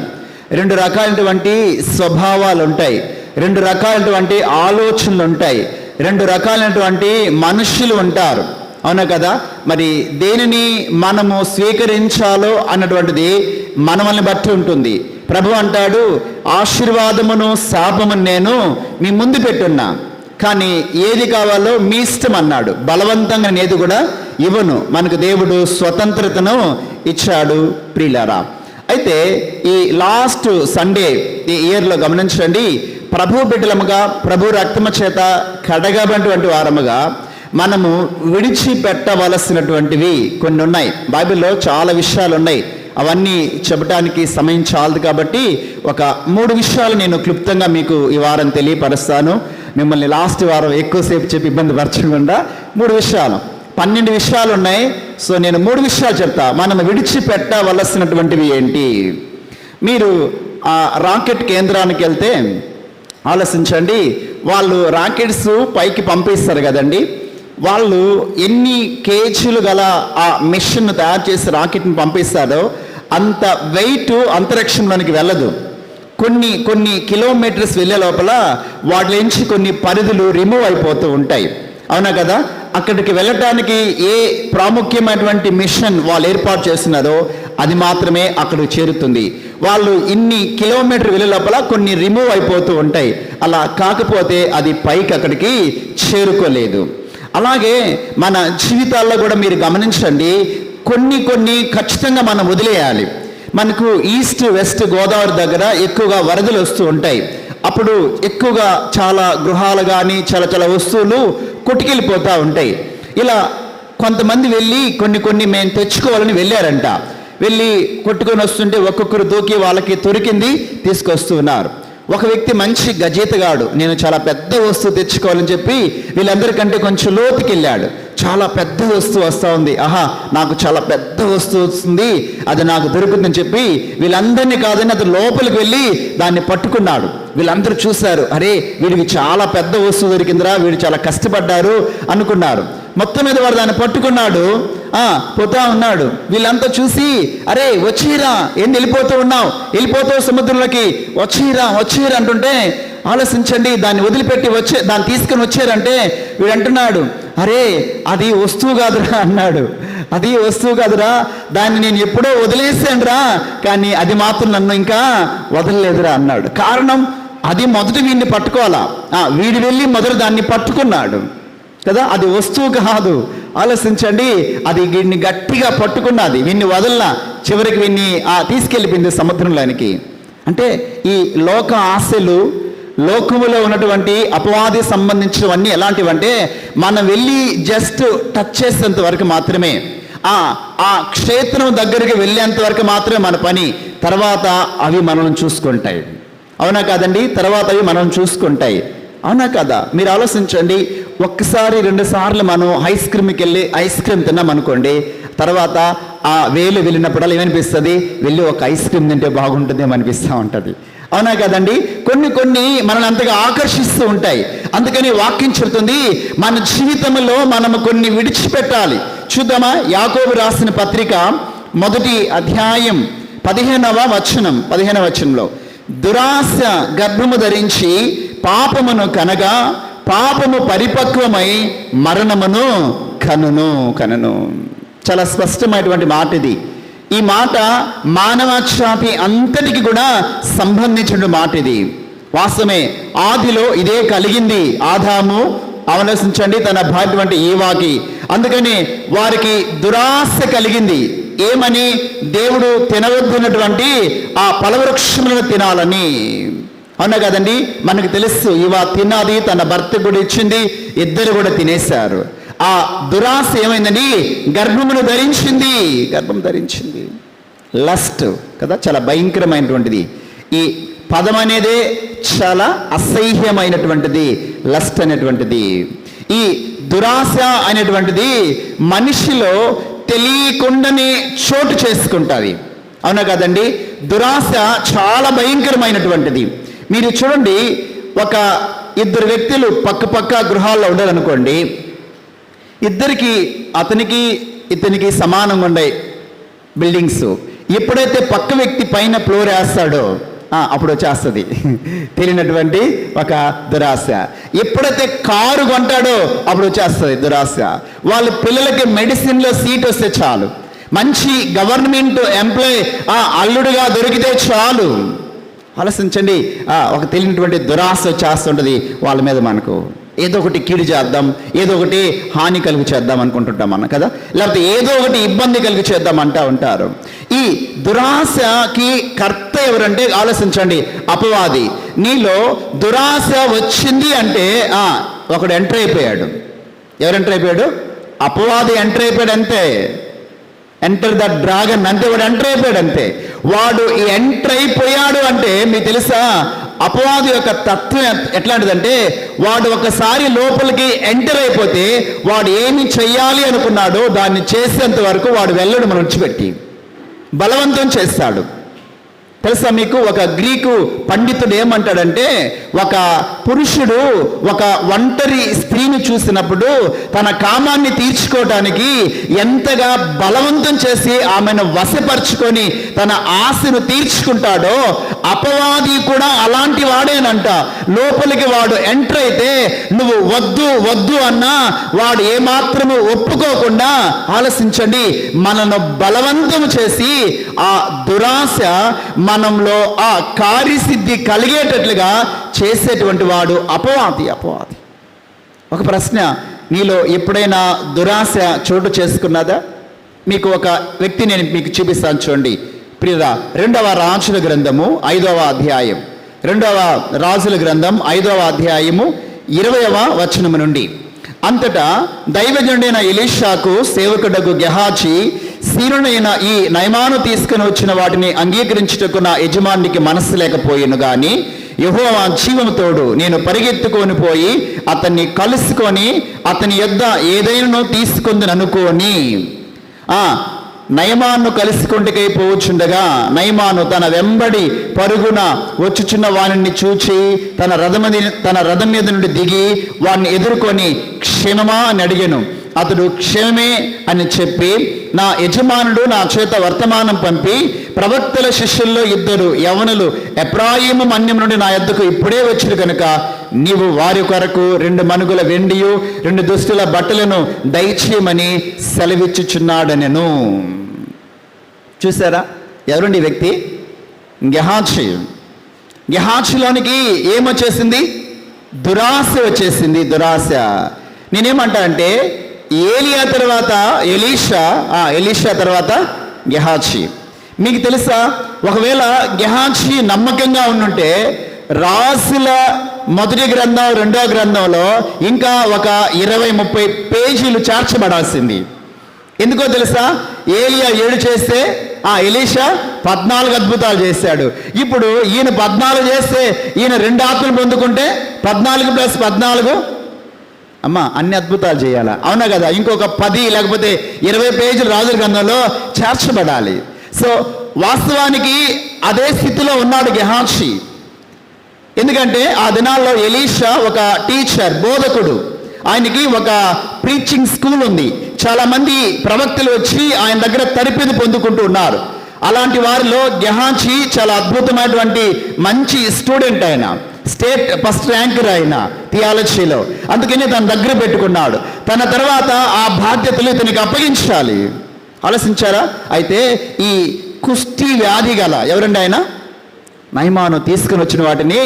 2 రకాలైనటువంటి స్వభావాలు ఉంటాయి, 2 రకాలైనటువంటి ఆలోచనలు ఉంటాయి, 2 రకాలైనటువంటి మనుషులు ఉంటారు, అవునా కదా. మరి దేనిని మనము స్వీకరించాలో అన్నటువంటిది మనల్ని బట్టి ఉంటుంది. ప్రభు అంటాడు, ఆశీర్వాదమును శాపమును నేను మీ ముందు పెట్టున్నా, కానీ ఏది కావాలో మీ ఇష్టం అన్నాడు. బలవంతంగా ఏది కూడా ఇవ్వను. మనకు దేవుడు స్వతంత్రతను ఇచ్చాడు ప్రియులారా. అయితే ఈ లాస్ట్ సండే ఈ ఇయర్లో గమనించండి, ప్రభు బిడ్డలముగా ప్రభు రక్తము చేత కడగబడినటువంటి వారముగా మనము విడిచిపెట్టవలసినటువంటివి కొన్ని ఉన్నాయి. బైబిల్లో చాలా విషయాలు ఉన్నాయి, అవన్నీ చెప్పడానికి సమయం చాలదు కాబట్టి ఒక 3 విషయాలు నేను క్లుప్తంగా మీకు ఈ వారం తెలియపరుస్తాను. మిమ్మల్ని లాస్ట్ వారం ఎక్కువసేపు చెప్పి ఇబ్బంది పరచకుండా 3 విషయాలు, 12 విషయాలు ఉన్నాయి. సో నేను 3 విషయాలు చెప్తా. మనం విడిచిపెట్టవలసినటువంటివి ఏంటి? మీరు ఆ రాకెట్ కేంద్రానికి వెళ్తే ఆలోచించండి, వాళ్ళు రాకెట్స్ పైకి పంపిస్తారు కదండి, వాళ్ళు ఎన్ని కేజీలు గల ఆ మిషన్ తయారు చేసి రాకెట్ని పంపిస్తారో అంత వెయిట్ అంతరిక్షంలోనికి వెళ్ళదు. కొన్ని కిలోమీటర్స్ వెళ్ళే లోపల వాటి నుంచి కొన్ని పరిధులు రిమూవ్ అయిపోతూ ఉంటాయి. అవునా కదా? అక్కడికి వెళ్ళటానికి ఏ ప్రాముఖ్యమైనటువంటి మిషన్ వాళ్ళు ఏర్పాటు చేస్తున్నారో అది మాత్రమే అక్కడికి చేరుతుంది. వాళ్ళు ఇన్ని కిలోమీటర్ వెళ్ళే లోపల కొన్ని రిమూవ్ అయిపోతూ ఉంటాయి. అలా కాకపోతే అది పైకి అక్కడికి చేరుకోలేదు. అలాగే మన జీవితాల్లో కూడా మీరు గమనించండి, కొన్ని ఖచ్చితంగా మనం వదిలేయాలి. మనకు ఈస్ట్ వెస్ట్ గోదావరి దగ్గర ఎక్కువగా వరదలు వస్తూ ఉంటాయి. అప్పుడు ఎక్కువగా చాలా గృహాలు కానీ చాలా వస్తువులు కొట్టుకెళ్ళిపోతూ ఉంటాయి. ఇలా కొంతమంది వెళ్ళి కొన్ని మేము తెచ్చుకోవాలని వెళ్ళారంట. వెళ్ళి కొట్టుకొని వస్తుంటే ఒక్కొక్కరు దూకి వాళ్ళకి దొరికింది తీసుకొస్తూ ఉన్నారు. ఒక వ్యక్తి మంచి గజేతగాడు, నేను చాలా పెద్ద వస్తువు తెచ్చుకోవాలని చెప్పి వీళ్ళందరికంటే కొంచెం లోతుకి వెళ్ళాడు. చాలా పెద్ద వస్తువు వస్తూ ఉంది, ఆహా నాకు చాలా పెద్ద వస్తువు వస్తుంది, అది నాకు దొరుకుతుందని చెప్పి వీళ్ళందరినీ కాదని అతను లోపలికి వెళ్ళి దాన్ని పట్టుకున్నాడు. వీళ్ళందరూ చూశారు, అరే వీడికి చాలా పెద్ద వస్తువు దొరికిందిరా, వీడు చాలా కష్టపడ్డారు అనుకున్నారు. మొత్తం మీద వాడు దాన్ని పట్టుకున్నాడు, పోతా ఉన్నాడు. వీళ్ళంతా చూసి, అరే వచ్చిరా, ఏం వెళ్ళిపోతావు సముద్రంలోకి, వచ్చిరా అంటుంటే ఆలోచించండి, దాన్ని వదిలిపెట్టి దాన్ని తీసుకుని వచ్చారంటే వీడు అంటున్నాడు, అరే అది వస్తువు కాదురా అన్నాడు. అది వస్తువు కాదురా, దాన్ని నేను ఎప్పుడో వదిలేసానురా, కానీ అది మాత్రం నన్ను ఇంకా వదలలేదురా అన్నాడు. కారణం అది మొదట వీడిని పట్టుకోవాలా, వీడు వెళ్ళి మొదట దాన్ని పట్టుకున్నాడు కదా, అది వస్తువు కాదు. ఆలోచించండి, అది వీడిని గట్టిగా పట్టుకున్నది, వీడిని వదలలా, చివరికి వీడిని తీసుకెళ్ళిపోయింది సముద్రంలోనికి. అంటే ఈ లోక ఆశలు, లోకములో ఉన్నటువంటి అపవాది సంబంధించినవన్నీ ఎలాంటివంటే మనం వెళ్ళి జస్ట్ టచ్ చేసేంత వరకు మాత్రమే, ఆ క్షేత్రం దగ్గరికి వెళ్ళేంత వరకు మాత్రమే మన పని. తర్వాత అవి మనల్ని చూసుకుంటాయి. అవునా కాదండి? తర్వాత అవి మనం చూసుకుంటాయి. అవునా కదా? మీరు ఆలోచించండి, 1-2 సార్లు మనం ఐస్ క్రీమ్కి వెళ్ళి ఐస్ క్రీమ్ తిన్నాం అనుకోండి, తర్వాత ఆ వేలు వెళ్ళినప్పుడల్లా ఏమనిపిస్తుంది, వెళ్ళి ఒక ఐస్ క్రీమ్ తింటే బాగుంటుందేమో అనిపిస్తూ ఉంటుంది. అవునా కదండి? కొన్ని మనల్ని అంతగా ఆకర్షిస్తూ ఉంటాయి. అందుకని వాక్యం చెబుతుంది, మన జీవితంలో మనము కొన్ని విడిచిపెట్టాలి. చూద్దామా? యాకోబు రాసిన పత్రిక 1వ అధ్యాయం 15వ వచనంలో, దురాశ గర్భము ధరించి పాపమును కనగా పాపము పరిపక్వమై మరణమును కనును. చాలా స్పష్టమైనటువంటి మాట ఇది. ఈ మాట మానవజాతి అంతటికి కూడా సంబంధించిన మాట ఇది. వాస్తవమే, ఆదిలో ఇదే కలిగింది. ఆదాము ఆలోచించండి, తన భార్య ఈవాకి. అందుకని వారికి దురాశ కలిగింది. ఏమని? దేవుడు తినవద్దున్నటువంటి ఆ ఫలవృక్షములను తినాలని. అవునా కదండి? మనకు తెలుసు, ఈవా తిన్నది, తన భర్త కూడా ఇచ్చింది, ఇద్దరు కూడా తినేశారు. ఆ దురాశ ఏమైందని గర్భం ధరించింది. లస్ట్ కదా, చాలా భయంకరమైనటువంటిది. ఈ పదం అనేదే చాలా అసహ్యమైనటువంటిది, లస్ట్ అనేటువంటిది. ఈ దురాశ అనేటువంటిది మనిషిలో తెలియకుండానే చోటు చేసుకుంటుంది. అవునా కదండి? దురాశ చాలా భయంకరమైనటువంటిది. మీరు చూడండి, ఒక 2 వ్యక్తులు పక్క గృహాల్లో ఉండాలనుకోండి, అతనికి ఇతనికి సమానంగా ఉండే బిల్డింగ్స్. ఎప్పుడైతే పక్క వ్యక్తి పైన ఫ్లోర్ వేస్తాడో అప్పుడు వచ్చేస్తుంది తెలియనటువంటి ఒక దురాశ. ఎప్పుడైతే కారు కొంటాడో అప్పుడు వచ్చేస్తుంది దురాశ. వాళ్ళ పిల్లలకి మెడిసిన్లో సీట్ వస్తే చాలు, మంచి గవర్నమెంట్ ఎంప్లాయ్ అల్లుడుగా దొరికితే చాలు. ఆలోచించండి, ఒక తెలియనటువంటి దురాశ వచ్చేస్తుంటుంది వాళ్ళ మీద. మనకు ఏదో ఒకటి కీడు చేద్దాం, ఏదో ఒకటి హాని కలుగు చేద్దాం అనుకుంటుంటాం మనం కదా, లేకపోతే ఏదో ఒకటి ఇబ్బంది కలుగు చేద్దాం ఉంటారు. ఈ దురాశకి కర్త ఎవరంటే ఆలోచించండి, అపవాది. నీలో దురాశ వచ్చింది అంటే ఒకడు ఎంటర్ అయిపోయాడు. ఎవరు ఎంటర్ అయిపోయాడు? అపవాది ఎంటర్ అయిపోయాడు అంతే. ఎంటర్ ద డ్రాగన్ అంతే, వాడు ఎంటర్ అయిపోయాడు అంతే. వాడు ఎంటర్ అయిపోయాడు అంటే మీకు తెలుసా, అపవాది యొక్క తత్వం ఎట్లాంటిదంటే, వాడు ఒకసారి లోపలికి ఎంటర్ అయిపోతే వాడు ఏమి చెయ్యాలి అనుకున్నాడో దాన్ని చేసేంత వరకు వాడు వెళ్ళడు, మనం విడిచిపెట్టి బలవంతం చేస్తాడు. తెలుసా మీకు, ఒక గ్రీకు పండితుడు ఏమంటాడంటే, ఒక పురుషుడు ఒక ఒంటరి స్త్రీని చూసినప్పుడు తన కామాన్ని తీర్చుకోవటానికి ఎంతగా బలవంతం చేసి ఆమెను వశపరుచుకొని తన ఆశను తీర్చుకుంటాడో, అపవాది కూడా అలాంటి వాడేనంట. లోపలికి వాడు ఎంటర్ అయితే నువ్వు వద్దు వద్దు అన్నా వాడు ఏమాత్రము ఒప్పుకోకుండా, ఆలోచించండి, మనను బలవంతం చేసి ఆ దురాశ మనంలో ఆ కార్యసిద్ధి కలిగేటట్లుగా చేసేటువంటి వాడు అపవాది. ఒక ప్రశ్న, నీలో ఎప్పుడైనా దురాశ చోటు చేసుకున్నదా? మీకు ఒక వ్యక్తి నేను మీకు చూపిస్తాను, చూడండి ప్రియురా. 2వ రాజుల గ్రంథము 5వ అధ్యాయం, 2వ రాజుల గ్రంథం 5వ అధ్యాయము 20వ వచనము నుండి. అంతటా దైవజనుడైన ఎలీషాకు సేవకుడగు గెహాజీ, సీనునైన ఈ నయమాను తీసుకుని వచ్చిన వాటిని అంగీకరించుటకు నా యజమానికి మనస్సు లేకపోయాను గాని, యెహోవా జీవముతోడు, నేను పరిగెత్తుకొని పోయి అతన్ని కలుసుకొని అతని యొద్ద ఏదైనా తీసుకుందని అనుకోని నయమాను కలుసుకుంటకై పోవచ్చుండగా, నయమాను తన వెంబడి పరుగున వచ్చుచున్న వానిని చూచి తన రథం మీద నుండి దిగి వాడిని ఎదుర్కొని క్షేమమా అని అడిగాను. అతడు క్షేమమే అని చెప్పి, నా యజమానుడు నా చేత వర్తమానం పంపి, ప్రవక్తల శిష్యుల్లో 2 యవనులు ఎఫ్రాయిము మన్యం నుండి నా యొద్దకు ఇప్పుడే వచ్చిరు కనుక నీవు వారి కొరకు 2 మనుగుల వెండియు 2 దుస్తుల బట్టలను దయచేయమని సెలవిచ్చుచున్నాడనెను. చూసారా ఎవరండి ఈ వ్యక్తి? గెహాజీ. గెహాజీలోనికి ఏమొచ్చేసింది? దురాశ వచ్చేసింది, దురాశ. నేనేమంటా అంటే, ఏలియా తర్వాత ఎలీషా తర్వాత గెహాజీ. మీకు తెలుసా, ఒకవేళ గెహాజీ నమ్మకంగా ఉండుంటే రాసుల 1వ గ్రంథం 2వ గ్రంథంలో ఇంకా ఒక 20-30 పేజీలు చేర్చబడాల్సింది. ఎందుకో తెలుసా, ఏలియా 7 చేస్తే ఎలీషా 14 అద్భుతాలు చేశాడు. ఇప్పుడు ఈయన 14 చేస్తే ఈయన 2 ఆత్మలు పొందుకుంటే 14 + 14 అన్ని అద్భుతాలు చేయాలా? అవునా కదా? ఇంకొక 10 లేకపోతే 20 పేజీలు రాజుల గ్రంథంలో చేర్చబడాలి. సో వాస్తవానికి అదే స్థితిలో ఉన్నాడు గెహాజీ. ఎందుకంటే ఆ దినాల్లో ఎలీషా ఒక టీచర్, బోధకుడు. ఆయనకి ఒక ప్రీచింగ్ స్కూల్ ఉంది. చాలా మంది ప్రవక్తలు వచ్చి ఆయన దగ్గర తరబిదు పొందుకుంటూ ఉన్నారు. అలాంటి వారిలో గెహాజీ చాలా అద్భుతమైనటువంటి మంచి స్టూడెంట్. ఆయన స్టేట్ ఫస్ట్ ర్యాంకర్ ఆయన థియాలజీలో. అందుకని తన దగ్గర పెట్టుకున్నాడు. తన తర్వాత ఆ బాధ్యతలు ఇతనికి అప్పగించాలి. ఆలోచించారా? అయితే ఈ కుష్టి వ్యాధి గల ఎవరండి ఆయన? నయమాను తీసుకుని వచ్చిన వాటిని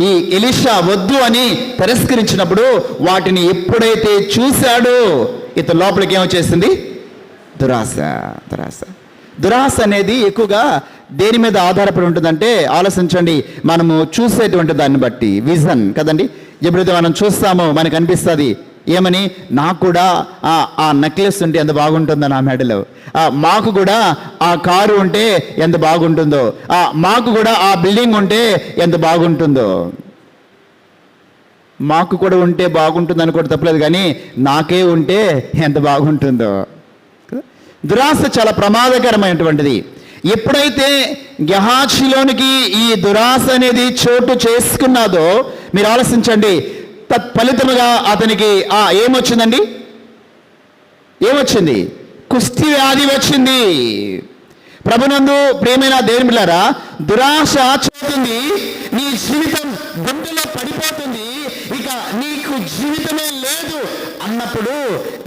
ఈ ఎలీషా వద్దు అని తిరస్కరించినప్పుడు వాటిని ఎప్పుడైతే చూశాడో ఇతని లోపలికి ఏమొచ్చేసింది? దురాశ అనేది ఎక్కువగా దేని మీద ఆధారపడి ఉంటుందంటే, ఆలోచించండి, మనము చూసేటువంటి దాన్ని బట్టి, విజన్ కదండి. ఎప్పుడైతే మనం చూస్తామో మనకు అనిపిస్తుంది ఏమని, నాకు కూడా ఆ నెక్లెస్ ఉంటే ఎంత బాగుంటుందో నా మెడలో, మాకు కూడా ఆ కారు ఉంటే ఎంత బాగుంటుందో, మాకు కూడా ఆ బిల్డింగ్ ఉంటే ఎంత బాగుంటుందో. మాకు కూడా ఉంటే బాగుంటుంది అనుకోవడం తప్పలేదు, కానీ నాకే ఉంటే ఎంత బాగుంటుందో. దురాశ చాలా ప్రమాదకరమైనటువంటిది. ఎప్పుడైతే గెహాజీలోనికి ఈ దురాశ అనేది చోటు చేసుకున్నదో మీరు ఆలోచించండి, తత్ఫలితముగా అతనికి ఏమొచ్చిందండి? ఏమొచ్చింది? కుష్టి వ్యాధి వచ్చింది. ప్రభునందు ప్రియమైన దేవుని బిడ్డలారా, దురాశ చూస్తుంది, నీ జీవితం గుండెలో పడిపోతుంది, ఇక నీకు జీవితమే లేదు అన్నప్పుడు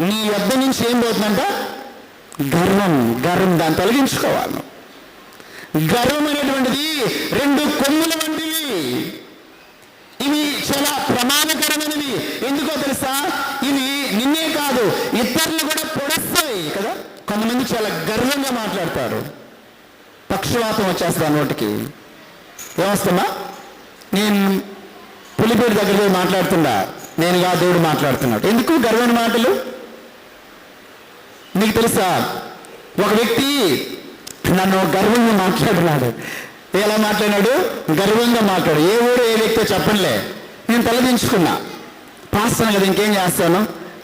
నీ వద్ద నుంచి ఏం పోతుందంట? గర్వం. దాన్ని తొలగించుకోవాలి. గర్వం అనేటువంటిది 2 కొమ్ముల వంటివి. ఇవి చాలా ప్రమాదకరమైనవి. ఎందుకో తెలుసా? ఇవి నిన్నే కాదు ఇతరులు కూడా పొడుస్తాయి కదా. కొంతమంది చాలా గర్వంగా మాట్లాడతారు. పక్షవాతం వచ్చేస్తా నోటికి. ఏమొస్తున్నా? నేను పులిపేరు దగ్గర మాట్లాడుతుండా, నేనుగా దేవుడు మాట్లాడుతున్నాడు. ఎందుకు గర్వమైన మాటలు? నీకు తెలుసా, ఒక వ్యక్తి నన్ను గర్వంగా మాట్లాడినాడు. ఎలా మాట్లాడినాడు? గర్వంగా మాట్లాడు. ఏ ఊరు ఏ వ్యక్తో చెప్పనులే. నేను తలదించుకున్నా. పాస్తాను కదా, ఇంకేం చేస్తాను,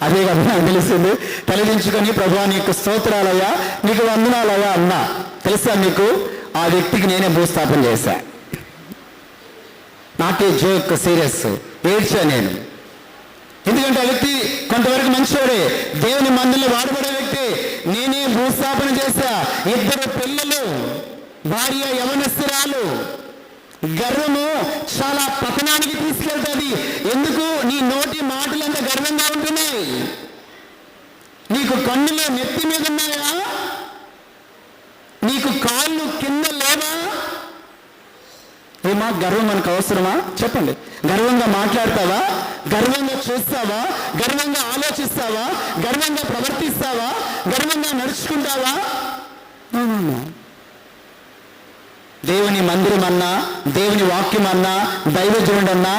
అదే కదా నాకు తెలిసింది. తలదించుకొని ప్రభువా నీకు స్తోత్రాలయ్యా, నీకు వందనాలయ్యా అన్నా. తెలుసా మీకు, ఆ వ్యక్తికి నేనే భూస్థాపన చేశా. నాకే జోక్, సీరియస్, ఏడ్చా నేను. ఎందుకంటే ఆ వ్యక్తి కొంతవరకు మంచివాడే, దేవుని మందులు వాడబడే వ్యక్తి. నేనే భూస్థాపన చేశా. 2 పిల్లలు, భార్య యవనస్తురాలు. గర్వము చాలా పతనానికి తీసుకెళ్తుంది. ఎందుకు? నీ నోటి మాటలంతా గర్వంగా ఉంటున్నాయి. నీకు కన్నులు నెత్తి మీద ఉన్నాయా? నీకు కాళ్ళు కింద లేవా? ఏమా గర్వం మనకు అవసరమా? చెప్పండి. గర్వంగా మాట్లాడతావా? గర్వంగా చూస్తావా? గర్వంగా ఆలోచిస్తావా? గర్వంగా ప్రవర్తిస్తావా? గర్వంగా నడుచుకుంటావా? దేవుని మందిరం అన్నా, దేవుని వాక్యం అన్నా, దైవజనుడు అన్నా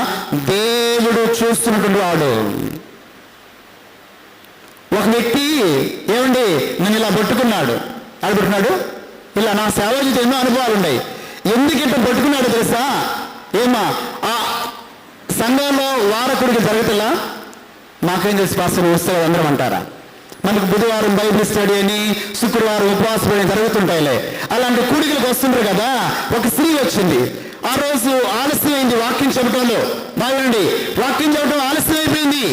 దేవుడు చూస్తున్నటువంటి వాడు. ఒక వ్యక్తి ఏమండి నన్ను ఇలా పట్టుకున్నాడు. పట్టుకున్నాడు ఇలా. నా సేవ చేస్తే ఎన్నో అనుభవాలు ఉన్నాయి. ఎందుకు ఇట్లా పట్టుకున్నాడు తెలుసా? ఏమా ఆ సంఘంలో వారకుడికి జరుగుతుందా? మాకేం తెలుసు పాస్టర్, వస్తే అందరం అంటారా? మనకు బుధవారం బైబిల్ స్టడీ అని, శుక్రవారం ఉపవాసం అని జరుగుతుంటాయిలే. అలాంటి కూడికలకు వస్తుంటారు కదా. ఒక స్త్రీ వచ్చింది. ఆ రోజు ఆలస్యమైంది వాక్యం చెప్పడంలో. బాగుండి, వాక్యం చెప్పడం ఆలస్యం అయిపోయింది.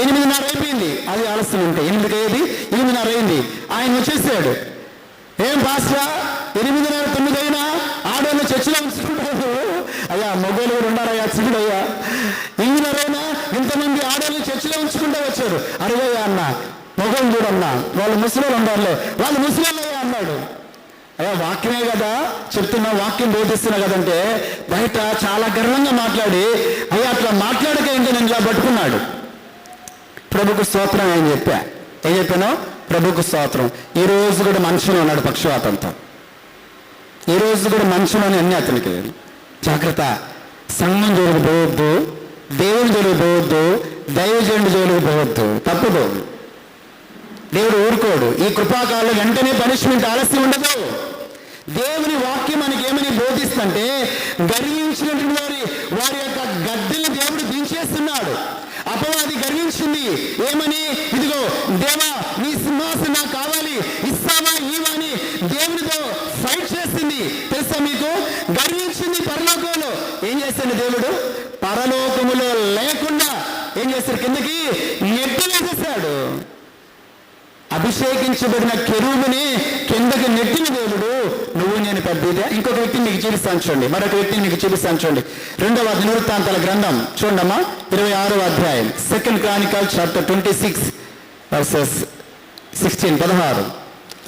8:30 అయిపోయింది. అది ఆలస్యం ఉంటే 8కి అయ్యేది, 8:30 అయింది. ఆయన వచ్చేసాడు. ఏం పాస్టర్ 8:30, 9 అయినా ఆడవాళ్ళు చర్చిలో ఉంచుకుంటారు. అయ్యా మొగోలు కూడా ఉండాలయ్యా, చిగుడయ్యా. 8:30 అయినా ఇంతమంది ఆడవాళ్ళు చర్చిలో ఉంచుకుంటూ వచ్చారు. అరవయ్యా అన్న, మొగోలు చూడన్నా, వాళ్ళు ముసలోళ్ళు ఉండాలే, వాళ్ళు ముసలోళ్ళయ్యా అన్నాడు. అయ్యా వాక్యమే కదా చెప్తున్నా, వాక్యం బోధిస్తున్నా కదంటే బయట చాలా గర్వంగా మాట్లాడి, అయ్యా అట్లా మాట్లాడక ఏంటి నేను ఇలా పట్టుకున్నాడు. ప్రభుకు స్తోత్రం అని చెప్పా. ఏం చెప్పాను? ప్రభుకు స్తోత్రం. ఈ రోజు కూడా మనుషులు ఉన్నాడు పక్షవాతంతో. ఈ రోజు కూడా మనుషులని అన్ని అతనికి. జాగ్రత్త. సంఘం జోలికి పోవద్దు, దేవుని జోలికి పోవద్దు, దైవజనుడి జోలికి పోవద్దు. తప్పదు. దేవుడు ఊరుకోడు. ఈ కృపాకాలంలో వెంటనే పనిష్మెంట్ ఆలస్యం ఉండదు. దేవుని వాక్యం మనకి ఏమని బోధిస్తుంటే, గర్వించినటువంటి వారి యొక్క గద్దెని దేవుడు దించేస్తున్నాడు. అపవాది గర్వించింది. ఏమని? ఇదిగో దేవా నీ సింహాసనం నాకు కావాలి, ఇస్తావా ఇవా అని దేవునితో ఫైట్ చేసింది. తెలుసా మీకు? గర్వించింది పరలోకంలో. ఏం చేస్తాడు దేవుడు? పరలోకములో లేకుండా ఏం చేస్తాడు? కిందకి నెట్టి వేసేసాడు. అభిషేకించబడిన కెరూబుని కిందకి నెట్టిన దేవుడు నువ్వు నేను పెద్దదే. ఇంకొక వ్యక్తిని మీకు చూపిస్తాను చూడండి, మరొక వ్యక్తిని మీకు చూపిస్తాను చూడండి. 2వ దినవృత్తాంతాల గ్రంథం చూడమ్మా, 26వ అధ్యాయం, 2 Chronicles chapter 26 verses 16, 16.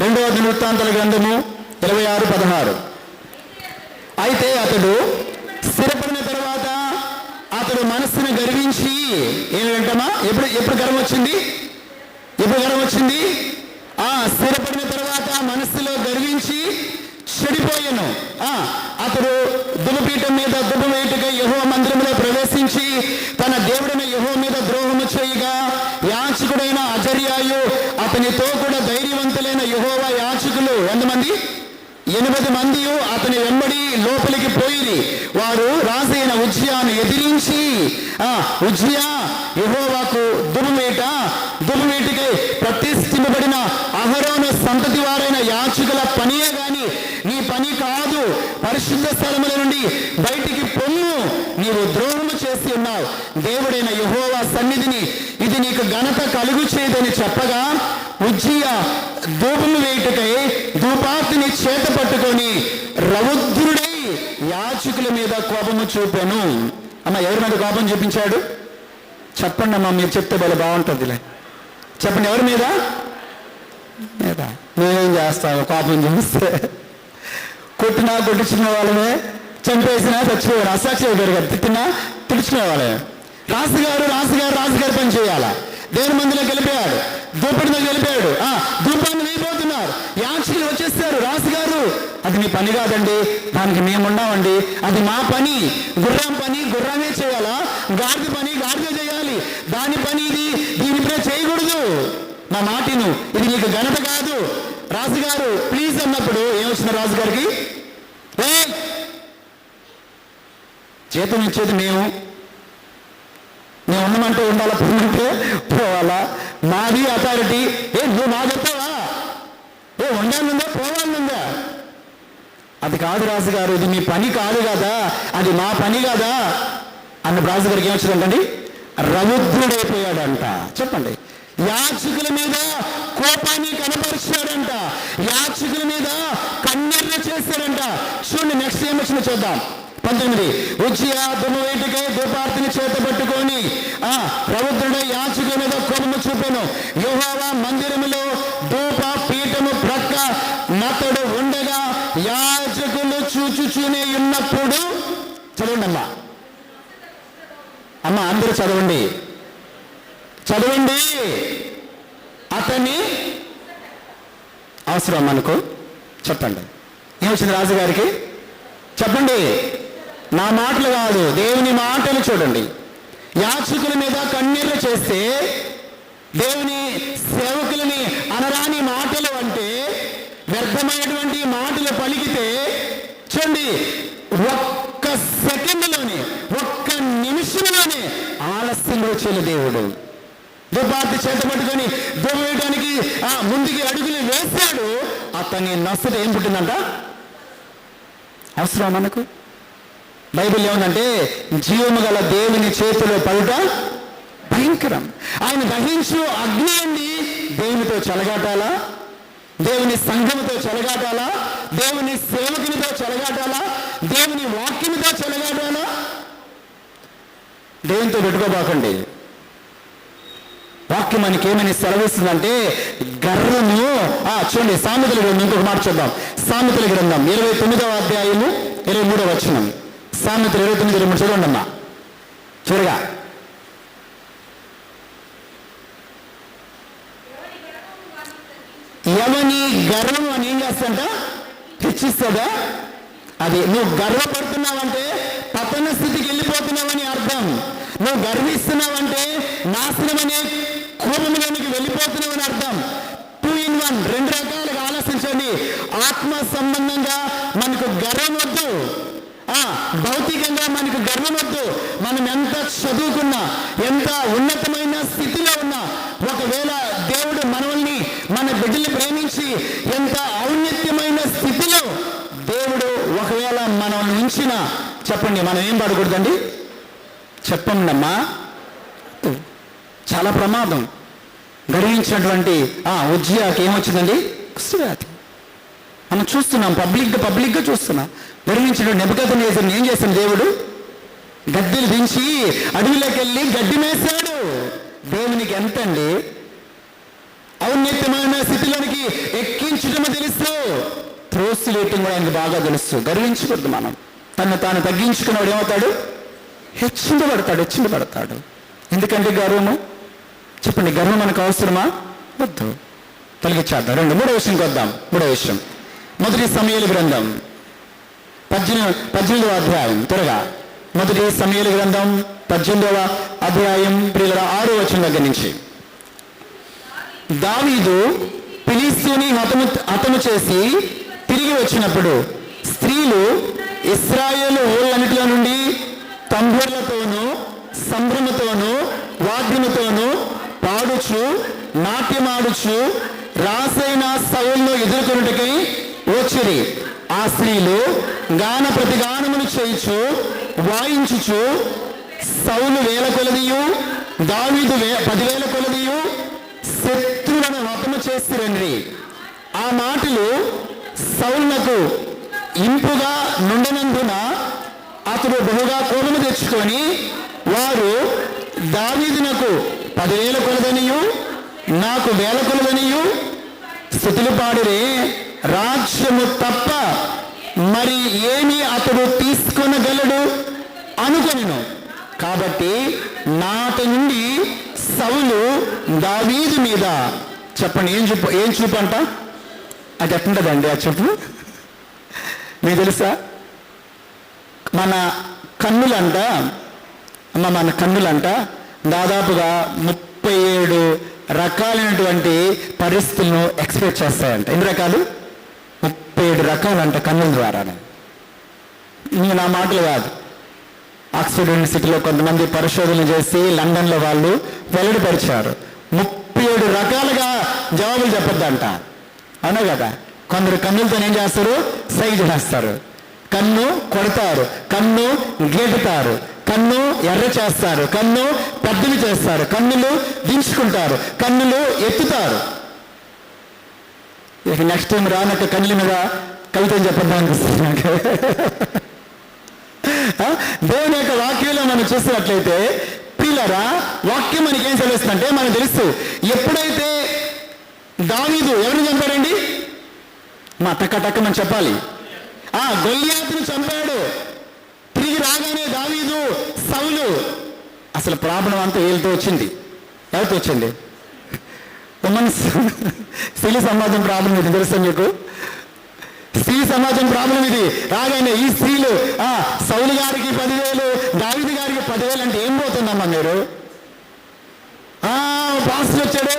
2వ దినవృత్తాంతాల గ్రంథము 26:16. అయితే అతడు స్థిరపడిన తర్వాత అతడు మనస్సును గర్వించి ఏమిటమ్మా? ఎప్పుడు గర్వం వచ్చింది? ఎప్పుడు గర్వం వచ్చింది? స్థిరపడిన తర్వాత మనస్సులో గర్వించి చెడిపోయాను. అతడు దుమపీఠం మీద దుమ్ము వేయుటకై యెహోవా మందిరంలో ప్రవేశించి తన దేవుడైన యెహోవా మీద ద్రోహము చేయగా, యాజకుడైన అజర్యాయు అతనితో కూడా ధైర్యవంతులైన యెహోవా యాజకులు ఎంతమంది? 8 మంది అతని వెంబడి లోపలికి పోయి వారు రాజైన ఉజ్జియాను ఎదిరించి, ఉజ్జియా యెహోవాకు దుమ్మువేటికై ప్రతిష్ఠింపబడిన అహరోను సంతతి వారైన యాజకుల పనియే గాని నీ పని కాదు, పరిశుద్ధ స్థలముల నుండి బయటికి పొమ్ము, నీవు ద్రోహము చేసి ఉన్నావు. దేవుడైన యెహోవా సన్నిధిని ఇది నీకు ఘనత కలుగు చేయదని చెప్పగా, ఉజ్జియా ధూపము వేయుటకై ధూపార్తిని చేత పట్టుకొని రౌద్రుడై యాజకుల మీద కోపము చూపాను. అమ్మ ఎవరి మీద కోపం చూపించాడు? చెప్పండి అమ్మా, మీరు చెప్తే భలే బాగుంటుందిలే. చెప్పండి, ఎవరి మీద? మేమేం చేస్తాము కోపం చూపిస్తే? కొట్టించిన వాళ్ళమే, చంపేసినా చచ్చిపోయారు, అసాక్షి అయిపోయారు కదా, తిట్టుకునే వాళ్ళే. రాజుగారు పని చేయాలా? దేవుని మందిలోకి వెళ్ళిపోయాడు, దూపడితో వెళ్ళిపోయాడు, ధూపాన్ని వేయబోతున్నారు, యాజకులు వచ్చేస్తారు. రాజుగారు అది మీ పని కాదండి, దానికి మేమున్నామండి, అది మా పని. గుర్రం పని గుర్రమే చేయాలా? గాడిద పని గాడిద చేయాలి. చేయకూడదు, నా మాటిను, ఇది నీకు ఘనత కాదు. రాజుగారు ప్లీజ్ అన్నప్పుడు ఏమొచ్చిన రాజుగారికి, చేతం ఇచ్చేది మేము ఉండమంటే ఉండాలా, పొమ్మంటే పోవాలా, మాది అథారిటీ. నువ్వు నా చెప్తావా, ఉండాలనుందా పోవాలనుందా? అది కాదు రాజుగారు, ఇది మీ పని కాదు కదా, అది మా పని కదా అన్న రాజుగారికి ఏమొచ్చిందండి, రౌద్రుడైపోయాడంట. చెప్పండి, యాచకుల మీద కోపాన్ని కనపరిచాడంట, యాచకుల మీద కన్నెర్ర చేశాడంట. చూడండి నెక్స్ట్ ఏమొచ్చిందో చూద్దాం. 19 ఉజ్జియా దుమ్మువేటికై ధూపార్తిని చేత పట్టుకొని రౌద్రుడై యాచకుల మీద కోపము చూపెను. యెహోవా మందిరములో ధూప పీఠము ప్రక్క నతడు ఉండగా యాజకులు చూచుచూనే ఉన్నప్పుడు, చదవండి అమ్మ అందరూ చదవండి, అతన్ని అవసరం మనకు. చెప్పండి ఏమొచ్చింది రాజుగారికి, చెప్పండి, నా మాటలు కాదు, దేవుని మాటలు చూడండి. యాచకుల మీద కన్నీరు చేస్తే, దేవుని సేవకులని అనరాని మాటలు అంటే, వ్యర్థమైనటువంటి మాటలు పలికితే, చూడండి ఒక్క సెకండ్లోనే, ఒక్క నిమిషంలోనే ఆలస్యంలో వచ్చే దేవుడు దుపార్తి చేత పట్టుకొని దుబ్బ వేయడానికి ముందుకి అడుగులు వేశాడు. అతని నష్టం ఏం పుట్టిందంట, అవసరం మనకు. బైబిల్ ఏముందంటే, జీవము గల దేవుని చేతిలో పడుట భయంకరం. ఆయన దహించు అగ్ని అండి. దేవునితో చెలగాటాలా, దేవుని సంఘముతో చెలగాటాలా, దేవుని సేవకునితో చెలగాటాలా, దేవుని వాక్యముతో చెలగాటాలా? దేవునితో పెట్టుకోబాకండి. వాక్యం మనకి ఏమని సెలవిస్తుందంటే, గర్వము. చూడండి సామెతల గ్రంథం, ఇంకొక మాట చూద్దాం. సామెతల గ్రంథం 29వ అధ్యాయము 23వ వచనం. సామెతలు 29:23 చూడండి అమ్మా చివరిగా. ఎవని గర్వం అని ఏం చేస్తాంట, హెచ్చిస్తుందా? అది నువ్వు గర్వపడుతున్నావంటే పతన స్థితికి వెళ్ళిపోతున్నావని అర్థం. నువ్వు గర్విస్తున్నావంటే నాశనం అనే కోపంలోనికి వెళ్ళిపోతున్నావని అర్థం. 2 in 1, 2 రకాలుగా ఆలోచించండి. ఆత్మ సంబంధంగా మనకు గర్వం వద్దు, భౌతికంగా మనకు గర్వం వద్దు. మనం ఎంత చదువుకున్నా, ఎంత ఉన్నతమైన స్థితిలో ఉన్నా, ఒకవేళ దేవుడు మనల్ని, మన బిడ్డల్ని ప్రేమించి ఎంత ఔన్నత్యమైన స్థితిలో దేవుడు ఒకవేళ మనల్ని ఉంచినా, చెప్పండి మనం ఏం పడకూడదండి, చెప్పండమ్మా, చాలా ప్రమాదం. గర్వించినటువంటి ఉజ్జియాకి ఏమొచ్చిందండి, కుష్ఠవ్యాధి. మనం చూస్తున్నాం, పబ్లిక్గా చూస్తున్నాం. గర్వించినటువంటి నెబుకద్నెజరుని ఏం చేశాడు దేవుడు, గద్దెలు దించి అడవిలోకి వెళ్ళి గడ్డి మేసాడు. దేవునికి ఎంత అండి, ఔన్నత్యమైన స్థితిలోనికి ఎక్కించడం తెలుసు, త్రోసివేయటం కూడా ఆయనకు బాగా తెలుసు. గర్వించకూడదు. మనం తను తాను తగ్గించుకున్నవాడు ఏమవుతాడు, హెచ్చించబడతాడు. ఎందుకంటే గర్వము, చెప్పండి, గర్వం మనకు అవసరమా, వద్దు, తొలగించేద్దాం. 3వ విషయంకి వద్దాం. 3వ విషయం, మొదటి సమూయేలు గ్రంథం 18వ అధ్యాయం. త్వరగా మొదటి సమూయేలు గ్రంథం 18వ అధ్యాయం 6వ వచనం దగ్గర నుంచి. దావీదు ఫిలిష్తీయుని హతము చేసి తిరిగి వచ్చినప్పుడు స్త్రీలు ఇశ్రాయేలు ఊళ్ళన్నిటిలో నుండి తంబూర్లతోనూ సంభ్రమతోనూ వాద్యముతోనూ పాడుచు నాట్యమాడుచు రాసైన సౌలును ఎదుర్కొనుటకై వచ్చిరి. ఆ స్త్రీలు గాన ప్రతిగానములు చేయుచు వాయించుచు సౌలు 1000 కొలదియు దావీదు 10,000 కొలదియు శత్రువులను హతము చేసిరండి. ఆ మాటలు సౌలునకు ఇంపుగా నుండినందున అతడు బహుగా కోపము తెచ్చుకొని, వారు దావీదునకు 10,000 కొలదనియు నాకు 1000 కొలదనియు స్తుతులు పాడిరే, రాజ్యము తప్ప మరి ఏమి అతడు తీసుకొనగలడు అనుకొనెను. కాబట్టి నాటి నుండి సౌలు దావీదు మీద, చెప్పండి ఏం చూపు అంట, అది ఎట్లుంటుందండి ఆ చూపు మీకు తెలుసా? మన కన్నులంట దాదాపుగా 37 రకాలైనటువంటి పరిస్థితులను ఎక్స్పెక్ట్ చేస్తాయంట. ఎన్ని రకాలు? 37 రకాలంట కన్నుల ద్వారానే. ఇవి నా మాటలు కాదు. ఆక్స్ఫర్డ్ యూనివర్సిటీలో కొంతమంది పరిశోధనలు చేసి లండన్లో వాళ్ళు వెల్లడిపరిచారు. 37 రకాలుగా జవాబులు చెప్పొద్దంట. అవునా కదా? కొందరు కన్నులతో ఏం చేస్తారు? సైజ్ చేస్తారు, కన్ను కొడతారు, కన్ను గీటుతారు, కన్ను ఎర్ర చేస్తారు, కన్ను పెద్దవి చేస్తారు, కన్నులు దించుకుంటారు, కన్నులు ఎత్తుతారు. ఇక నెక్స్ట్ టైం రానట్టు కన్నుల మీద కవిత చెప్పద్దాం అనిపిస్తుంది నాకు. దేవుని యొక్క వాక్యంలో మనం చూసినట్లయితే పిల్లరా, వాక్యం మనకి ఏం తెలుస్తుందంటే మనకు తెలుసు. ఎప్పుడైతే దావీదు ఎవరిని చంపాడండి? మా టక్క మనం చెప్పాలి. గొల్లియాతును చంపాడు. తిరిగి రాగానే దావీదు సౌలు. అసలు ప్రాబ్లం అంతా వీళ్ళతో వచ్చింది. ఎవరితో వచ్చింది? ఉమెన్స్ స్త్రీ సమాజం ప్రాబ్లం ఇది తెలుసా మీకు? స్త్రీ సమాజం ప్రాబ్లం ఇది. రాగానే ఈ స్త్రీలు సౌలు గారికి 10,000, దావీదు గారికి 10,000 అంటే ఏం పోతుందమ్మా మీరు? పాస్టర్ వచ్చాడు,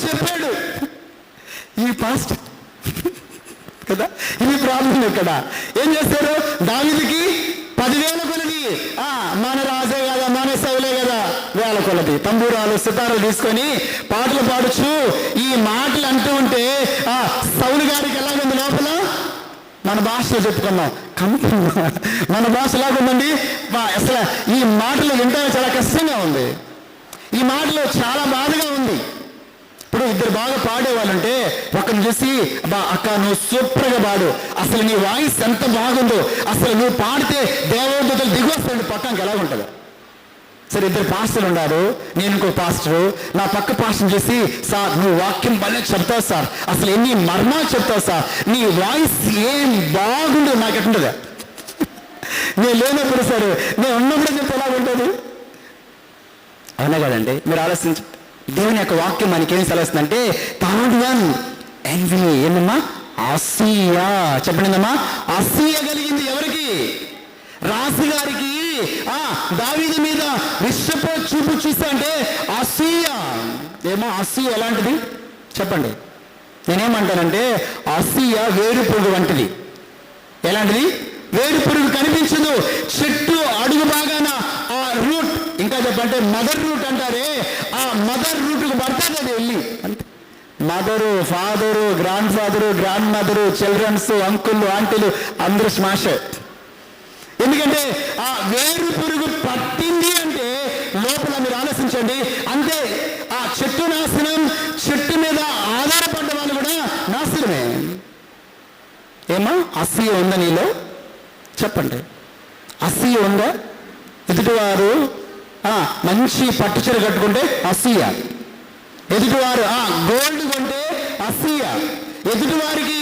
చెప్పాడు. ఈ పాస్టర్ కదా, ఇది ప్రాబ్లం ఇక్కడ. ఏం చేస్తారు? దావీదుకి 10,000 కొలది, మన రాజే కదా, మన సౌలే కదా, 1000 కొలది తంబూరాలు సితారాలు తీసుకొని పాటలు పాడుచు ఈ మాటలు అంటూ ఉంటే సౌలు గారికి ఎలాగుంది లోపల? మన భాషలో చెప్పుకున్నాం, మన భాష ఎలాగుందండి? అసలు ఈ మాటలు వింటే చాలా కష్టంగా ఉంది. ఈ మాటలు చాలా బాధగా ఉంది. ఇప్పుడు ఇద్దరు బాగా పాడేవాళ్ళంటే ఒకరిని చూసి అక్క నువ్వు సూపర్గా పాడు, అసలు నీ వాయిస్ ఎంత బాగుందో, అసలు నువ్వు పాడితే దేవదూతలు దిగొస్తాడు పక్కనకి, ఎలాగుంటుందో. సరే, ఇద్దరు పాస్టర్లు ఉన్నారు, నేను ఇంకో పాస్టరు. నా పక్క పాస్టర్ చూసి, సార్ నువ్వు వాక్యం బాగా చెప్తావు సార్, అసలు ఎన్ని మర్మాలు చెప్తావు సార్, నీ వాయిస్ ఏం బాగుందో నాకు ఎట్టుంటుంది. నేను లేనప్పుడు సరే, నేను ఉన్నప్పుడు చెప్తే ఎలాగుంటుంది? అవునా కదండి? మీరు ఆలోచించ. దేవుని యొక్క వాక్యం మనకేం సెలవుస్తుందంటే థర్డ్ వన్ ఎన్వి. ఏందమ్మా? అసూయ. చెప్పండిదమ్మా, అసూయ కలిగింది ఎవరికి? రాజు గారికి దావీదు మీద విషపు చూపు చూస్తా అంటే అసూయ. ఏమో అసూయ ఎలాంటిది చెప్పండి? నేనేమంటానంటే అసూయ వేరు పురుగు వంటిది. ఎలాంటిది? వేరు పురుగు కనిపించదు, చెట్టు అడుగు బాగాన ఆ రూట్, ఇంకా చెప్పంటే మదర్ రూట్ అంటారే, ఆ మదర్ రూట్కు పడుతుంది అది వెళ్ళి. Mother, father, grandfather, grandmother, childrens, అంకుళ్ళు, ఆంటీలు అందరూ స్మాష్. ఎందుకంటే ఆ వేరు పురుగు పట్టింది అంటే లోపల మీరు ఆలోచించండి, అంతే. ఆ చెట్టు నాశనం, చెట్టు మీద ఆధారపడ్డ వాళ్ళు కూడా నాశనమే. ఏమా అసూయ ఉందా నీలో? చెప్పండి, అసూయ ఉందా? ఎదుటివారు మంచి పట్టుచీర కట్టుకుంటే అసూయ, ఎదుటివారు గోల్డ్ కొంటే అసూయ, ఎదుటివారికి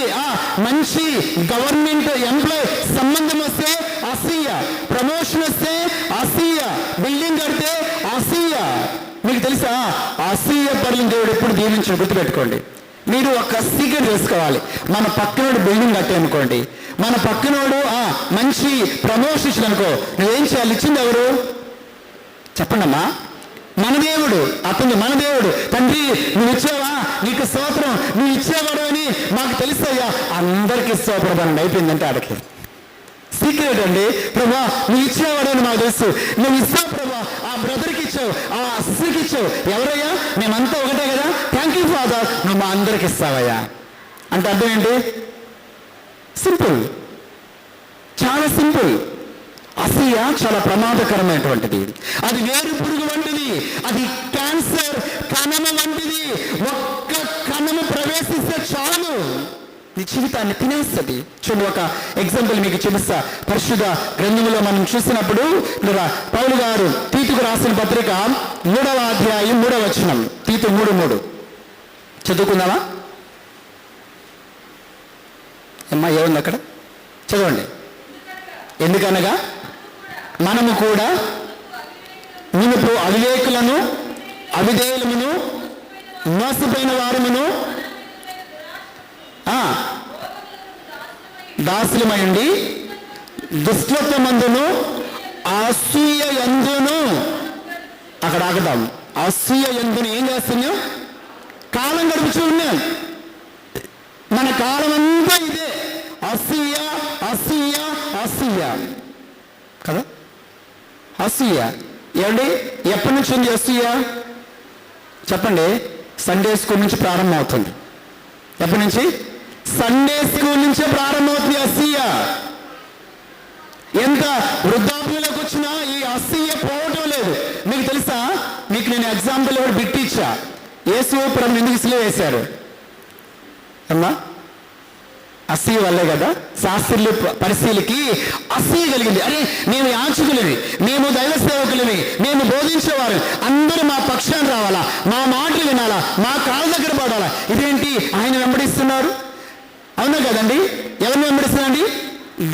మంచి గవర్నమెంట్ ఎంప్లాయ్ సంబంధం వస్తే అసూయ, ప్రమోషన్ వస్తే అసూయ, బిల్డింగ్ కడితే అసూయ. మీకు తెలుసా, అసూయ పరులను దేవుడు ఎప్పుడు దీవించడం గుర్తుపెట్టుకోండి. మీరు ఒక సీక్రెట్ తెలుసుకోవాలి. మన పక్కనోడు బిల్డింగ్ కట్టానుకోండి, మన పక్కనోడు మంచి ప్రమోషన్ ఇచ్చిననుకో, నువ్వేం చేయాలి? ఇచ్చింది ఎవరు? చెప్పండమ్మా. మన దేవుడు. అతను మన దేవుడు. తండ్రి నువ్వు ఇచ్చావా, నీకు స్తోత్రం, నువ్వు ఇచ్చేవాడు అని మాకు తెలుసయ్యా, అందరికీ స్తోత్రం అయిపోయిందంటే ఆడకి సీక్రెట్ అండి. ప్రభా నువ్వు ఇచ్చేవాడు అని మాకు తెలుసు, నువ్వు ఇస్తావు ప్రభా, ఆ బ్రదర్కి ఇచ్చావు, ఆ అస్సకి ఇచ్చావు. ఎవరయ్యా? మేమంతా ఒకటే కదా, థ్యాంక్ యూ ఫాదర్, నువ్వు మా అందరికి ఇస్తావయ్యా అంటే అర్థం ఏంటి? సింపుల్, చాలా సింపుల్. అసూయ చాలా ప్రమాదకరమైనటువంటిది. అది వేరు పురుగు వంటిది, అది క్యాన్సర్ కణము వంటిది. ఒక్క కణము ప్రవేశిస్తే చాలు నీ జీవితాన్ని తినేస్తుంది. చూడండి, ఒక ఎగ్జాంపుల్ మీకు చూపిస్తా. పరిశుద్ధ గ్రంథంలో మనం చూసినప్పుడు పౌలు గారు తీతుకు రాసిన పత్రిక 3వ అధ్యాయం 3వ వచనం, తీతు 3:3 చదువుకుందామా? అమ్మా ఏముంది అక్కడ? చదవండి. ఎందుకనగా మనము కూడా మునుపు అవివేకులను, అవిధేయులమును, మోసపోయిన వారమును, దాసులమైండి దుష్టత్వమందును అసూయ యందును అక్కడ ఆగదాం. అసూయ ఎందుకు ఏం చేస్తున్నాం? కాలం గడుపుతూ ఉన్నాం. మన కాలం అంతా ఇదే, అసూయ అసూయ అసూయ కదా. అసూయ ఏమండి ఎప్పటి నుంచి ఉంది అసూయ? చెప్పండి. సండే స్కూల్ నుంచి ప్రారంభం అవుతుంది. ఎప్పటి నుంచి? సండే స్కూల్ నుంచే ప్రారంభమవుతుంది అసూయ. ఎంత వృద్ధాప్యంలోకి వచ్చినా ఈ అసూయ పోవటం లేదు. మీకు తెలుసా, మీకు నేను ఎగ్జాంపుల్ కూడా బిట్టిచ్చా. యేసు ప్రభువుని ఎందుకు సిలువ వేశారు అమ్మా? అసూయ వల్లే కదా. శాస్త్రులు పరిశీలికి అసూయ కలిగింది. అరే మేము యాచకులవి, మేము దైవ సేవకులవి, మేము బోధించేవారు, అందరూ మా పక్షాన్ని రావాలా, మా మాటలు వినాలా, మా కాళ్ళ దగ్గర పడాలా. ఇదేంటి ఆయన వెంబడిస్తున్నారు? అవునా కదండి? ఎవరిని వెంబడిస్తున్నారండి?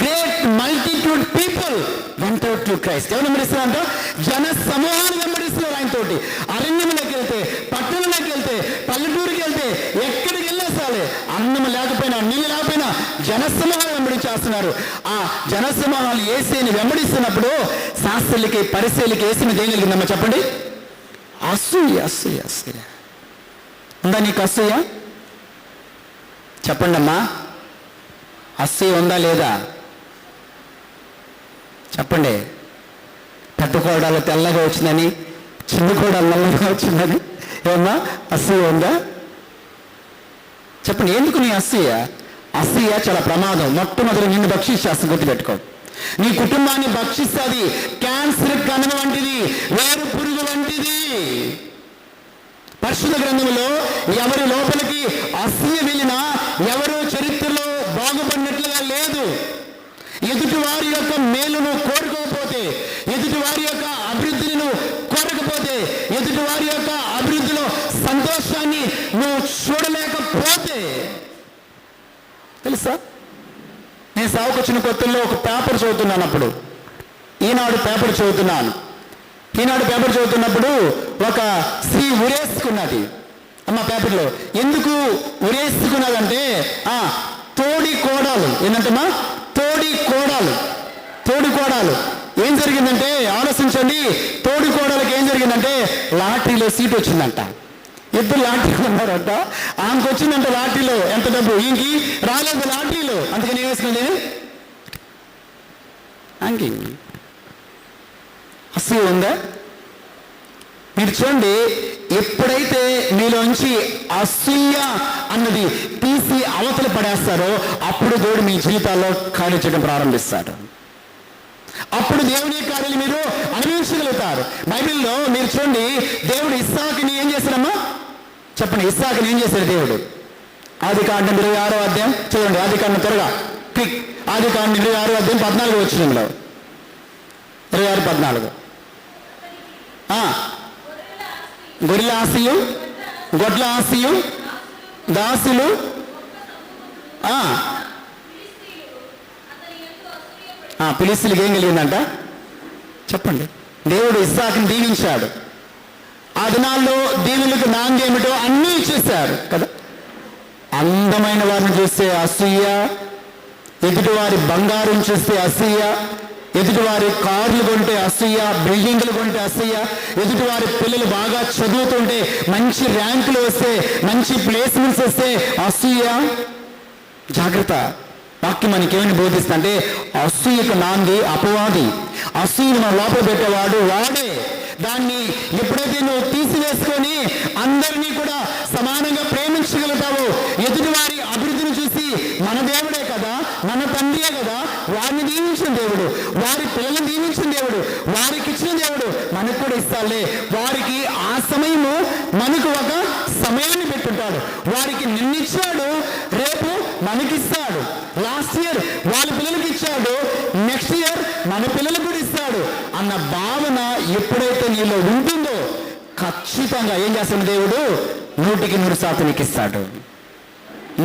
Great multitude people went out to Christ. ఎవరు వెంబడిస్తున్నారంట? జన సమూహాన్ని వెంబడిస్తున్నారు ఆయనతోటి. అరణ్యంలోకి వెళ్తే, పట్టణంలోకి వెళ్తే, పల్లెటూరుకి వెళ్తే, ఎక్కడికి వెళ్ళినా సరే అన్నం లేకపోయినా నీళ్ళు లేకపోయినా జనసమూహాలు వెంబడించేస్తున్నారు. ఆ జనసమూహాలు యేసుని వెంబడిస్తున్నప్పుడు శాస్త్రులకి పరిశీలికి యేసుని దేని కలిగిందమ్మా చెప్పండి? అసూయ. అసూయ అసూయ ఉందా నీకు? అసూయ చెప్పండి అమ్మా. అసూయ ఉందా లేదా చెప్పండి. పెట్టుకోవడాలు తెల్లగా వచ్చిందని, చిన్నుకోవడాలు నల్లగా వచ్చిందని ఏమన్నా అసూయ ఉందా చెప్పండి. ఎందుకు నీ అసూయ? అసూయ చాలా ప్రమాదం. మొట్టమొదటి నిన్ను భక్షిస్తేస్తుంది, గుర్తుపెట్టుకో. నీ కుటుంబాన్ని భక్షిస్తుంది. క్యాన్సర్ కణం వంటిది, వేరు పురుగు వంటిది. పరిశుద్ధ గ్రంథంలో ఎవరి లోపలికి అసూయ వెళ్ళినా ఎవరు చరిత్రలో బాగుపడినట్లుగా లేదు. ఎదుటి వారి యొక్క మేలును కోరుకోకపోతే, ఎదుటి వారి యొక్క అభివృద్ధిని నువ్వు కోరకపోతే, ఎదుటి వారి యొక్క అభివృద్ధిలో సంతోషాన్ని నువ్వు చూడలేకపోతే, తెలుసా నేను సావుకు వచ్చిన కొత్తల్లో ఒక పేపర్ చదువుతున్నాను. అప్పుడు ఈనాడు పేపర్ చదువుతున్నాను. ఈనాడు పేపర్ చదువుతున్నప్పుడు ఒక స్త్రీ ఉరేసుకున్నది అమ్మ పేపర్లో. ఎందుకు ఉరేసుకున్నదంటే తోడి కోడాలు. ఏంటంటమ్మా? తోడి కోడాలు. ఏం జరిగిందంటే ఆలోచించండి. తోడి కోడలకి ఏం జరిగిందంటే లాటరీలో సీట్ వచ్చిందంట. ఇద్దరు లాటరీలు ఉన్నారంట. ఆమెకు వచ్చిందంట లాటరీలో ఎంత డబ్బు, ఇంకి రాలేదు లాటరీలో. అందుకని ఏం వేసుకుంది? అసూయ ఉందా? మీరు చూడండి, ఎప్పుడైతే మీలోంచి అసూయ అన్నది తీసి అవతల పడేస్తారో అప్పుడు దేవుడు మీ జీవితాల్లో కార్యం చేయడం ప్రారంభిస్తాడు. అప్పుడు దేవుని కార్యాలు మీరు అనుభవించగలుగుతారు. బైబిల్లో మీరు చూడండి, దేవుడు ఇస్సాకుని ఏం చేశాడమ్మా చెప్పండి. ఇస్సాకుని ఏం చేశాడు దేవుడు? ఆదికాండం 26వ అధ్యాయం చూడండి. ఆదికాండం త్వరగా క్లిక్. ఆదికాండం 26వ అధ్యాయం 14 వచనంలో 26:14 గొర్రెల ఆశయు, గొడ్ల ఆశయు, దాసులు ఫిలిష్తీయులకు ఏం కలిగిందంట చెప్పండి. దేవుడు ఇస్సాకుని దీవించాడు. ఆ దినాల్లో దీవులకు నాంది ఏమిటో అన్నీ ఇచ్చేశారు కదా. అందమైన వారిని చూస్తే అసూయ, ఎదుటివారి బంగారం చూస్తే అసూయ, ఎదుటివారి కార్లు కొంటే అసూయ, బిల్డింగ్లు కొంటే అసూయ, ఎదుటివారి పిల్లలు బాగా చదువుతుంటే, మంచి ర్యాంకులు వస్తే, మంచి ప్లేస్మెంట్స్ వస్తే అసూయ. జాగ్రత్త. వాక్యం మనకి ఏమని బోధిస్తా అంటే అసూయకు నాంది అపవాది. అసూయను మన లోపల పెట్టేవాడు వాడే. దాన్ని ఎప్పుడైతే నువ్వు తీసివేసుకొని అందరినీ కూడా సమానంగా ప్రేమించగలుగుతావో, ఎదుటివారి అభివృద్ధిని చూసి మన దేవుడే కదా, మన తండ్రియే కదా, వారిని దీవించిన దేవుడు, వారి పిల్లల్ని దీవించిన దేవుడు, వారికి ఇచ్చిన దేవుడు మనకు కూడా ఇస్తాలే. వారికి ఆ సమయము మనకు ఒక సమయాన్ని పెట్టుంటాడు. వారికి నిన్నిచ్చాడు, రేపు మనకిస్తాడు. లాస్ట్ ఇయర్ వాళ్ళ పిల్లలకి ఇచ్చాడు, నెక్స్ట్ ఇయర్ మన పిల్లలకు కూడా ఇస్తాడు అన్న భావన ఎప్పుడైతే నీలో ఉంటుందో ఖచ్చితంగా ఏం చేస్తాడు దేవుడు? 100% నీకు ఇస్తాడు.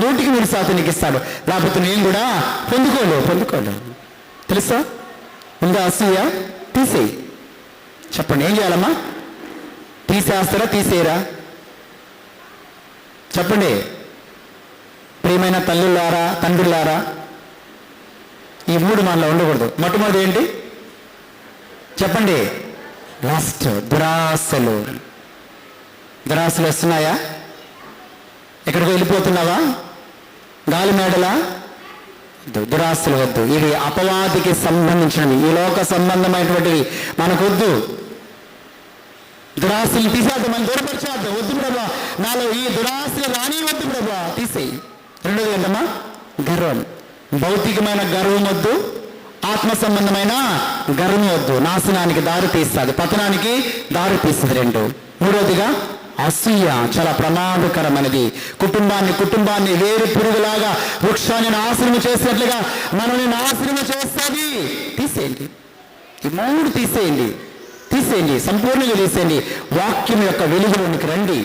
100% నీకు ఇస్తాడు. లేకపోతే నేను కూడా పొందుకోలేవు. తెలుసా? ఉందా అసూయ? తీసేయి. చెప్పండి, ఏం చేయాలమ్మా? తీసేస్తారా తీసేయరా చెప్పండి. ప్రియమైన తల్లులారా, తండ్రులారా, ఈ 3 మనలో ఉండకూడదు. మొట్టమొదటి ఏంటి చెప్పండి? లాస్ట్ దురాశలు. దురాశలు వస్తున్నాయా? ఎక్కడికి వెళ్ళిపోతున్నావా? గాలి మేడలా? దురాశలు వద్దు. ఇది అపవాదికి సంబంధించినవి, ఈ లోక సంబంధమైనటువంటివి మనకొద్దు. దురాశలు తీసేద్దాం, మనం దూరపరిచేద్దాం. వద్దు ప్రభా, నాలో ఈ దురాశలు రాని వద్దు ప్రభా, తీసేయి. రెండోది ఏంటమ్మా? గర్వం. భౌతికమైన గర్వం వద్దు, ఆత్మ సంబంధమైన గర్వం వద్దు. నాశనానికి దారి తీస్తుంది, పతనానికి దారి తీస్తుంది. రెండు. మూడోదిగా అసూయ, చాలా ప్రమాదకరమైనది. కుటుంబాన్ని వేరు పురుగులాగా వృక్షాన్ని నాశనం చేసినట్లుగా మనల్ని నాశనం చేస్తుంది. తీసేయండి, ఈ మూడు తీసేయండి, సంపూర్ణంగా తీసేయండి. వాక్యం యొక్క వెలుగులోనికి రండి.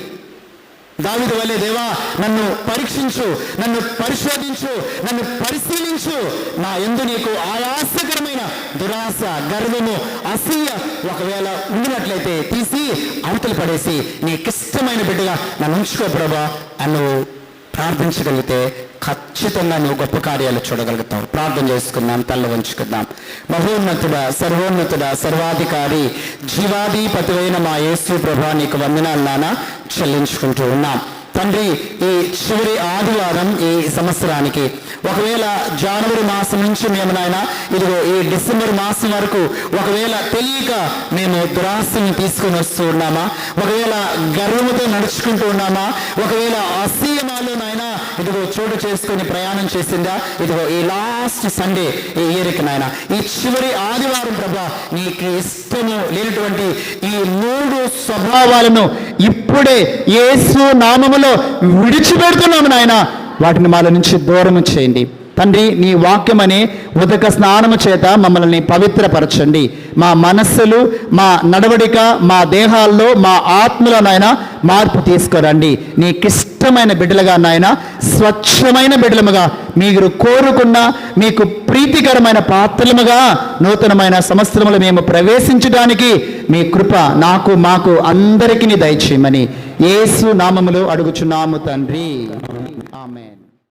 దావీదు వలె, దేవా నన్ను పరీక్షించు, నన్ను పరిశోధించు, నన్ను పరిశీలించు, నా యందు నీకు ఆయాసకరమైన దురాశ, గర్వము, అసూయ ఒకవేళ ఉండినట్లయితే తీసి అవతల పడేసి నీకిష్టమైన బిడ్డగా నన్ను ఉంచుకో ప్రభా అని నువ్వు ప్రార్థించగలిగితే ఖచ్చితంగా నువ్వు గొప్ప కార్యాలు చూడగలుగుతావు. ప్రార్థన చేసుకుందాం, తల్ల వంచుకుందాం. మహోన్నతుడా, సర్వోన్నతుడా, సర్వాధికారి, జీవాధిపతివైన మా యేసు ప్రభా నీకు వందనాలు నాన్న చెల్లించుకుంటూ ఉన్నాం తండ్రి. ఈ చివరి ఆదివారం ఈ సంవత్సరానికి, ఒకవేళ జనవరి మాసం నుంచి మేము నాయన ఇదిగో ఈ డిసెంబర్ మాసం వరకు ఒకవేళ తెలియక మేము దురాశని తీసుకొని వస్తూ ఉన్నామా, ఒకవేళ గర్వముతో నడుచుకుంటూ ఉన్నామా, ఒకవేళ అసూయమాలో నాయన ఇదిగో చోటు చేసుకొని ప్రయాణం చేసిందా, ఇదిగో ఈ లాస్ట్ సండే ఈ ఇయర్కి నాయన, ఈ చివరి ఆదివారం ప్రభా నీకు ఇష్టము లేనటువంటి ఈ మూడు స్వభావాలను ఇప్పుడే యేసు నామములో విడిచిపెడుతున్నాము నాయన. వాటిని మాల నుంచి దూరం చేయండి తండ్రి. నీ వాక్యమనే ఉదక స్నానము చేత మమ్మల్ని పవిత్రపరచండి. మా మనస్సులు, మా నడవడిక, మా దేహాల్లో, మా ఆత్మలో నాయన మార్పు తీసుకురండి. నీకిష్టమైన బిడ్డలుగా నాయన, స్వచ్ఛమైన బిడ్డలముగా, మీరు కోరుకున్న మీకు ప్రీతికరమైన పాత్రలముగా నూతనమైన సంవత్సరములు మేము ప్రవేశించడానికి మీ కృప నాకు, మాకు అందరికీ దయచేయమని యేసు నామములో అడుగుచున్నాము తండ్రి. ఆమేన్.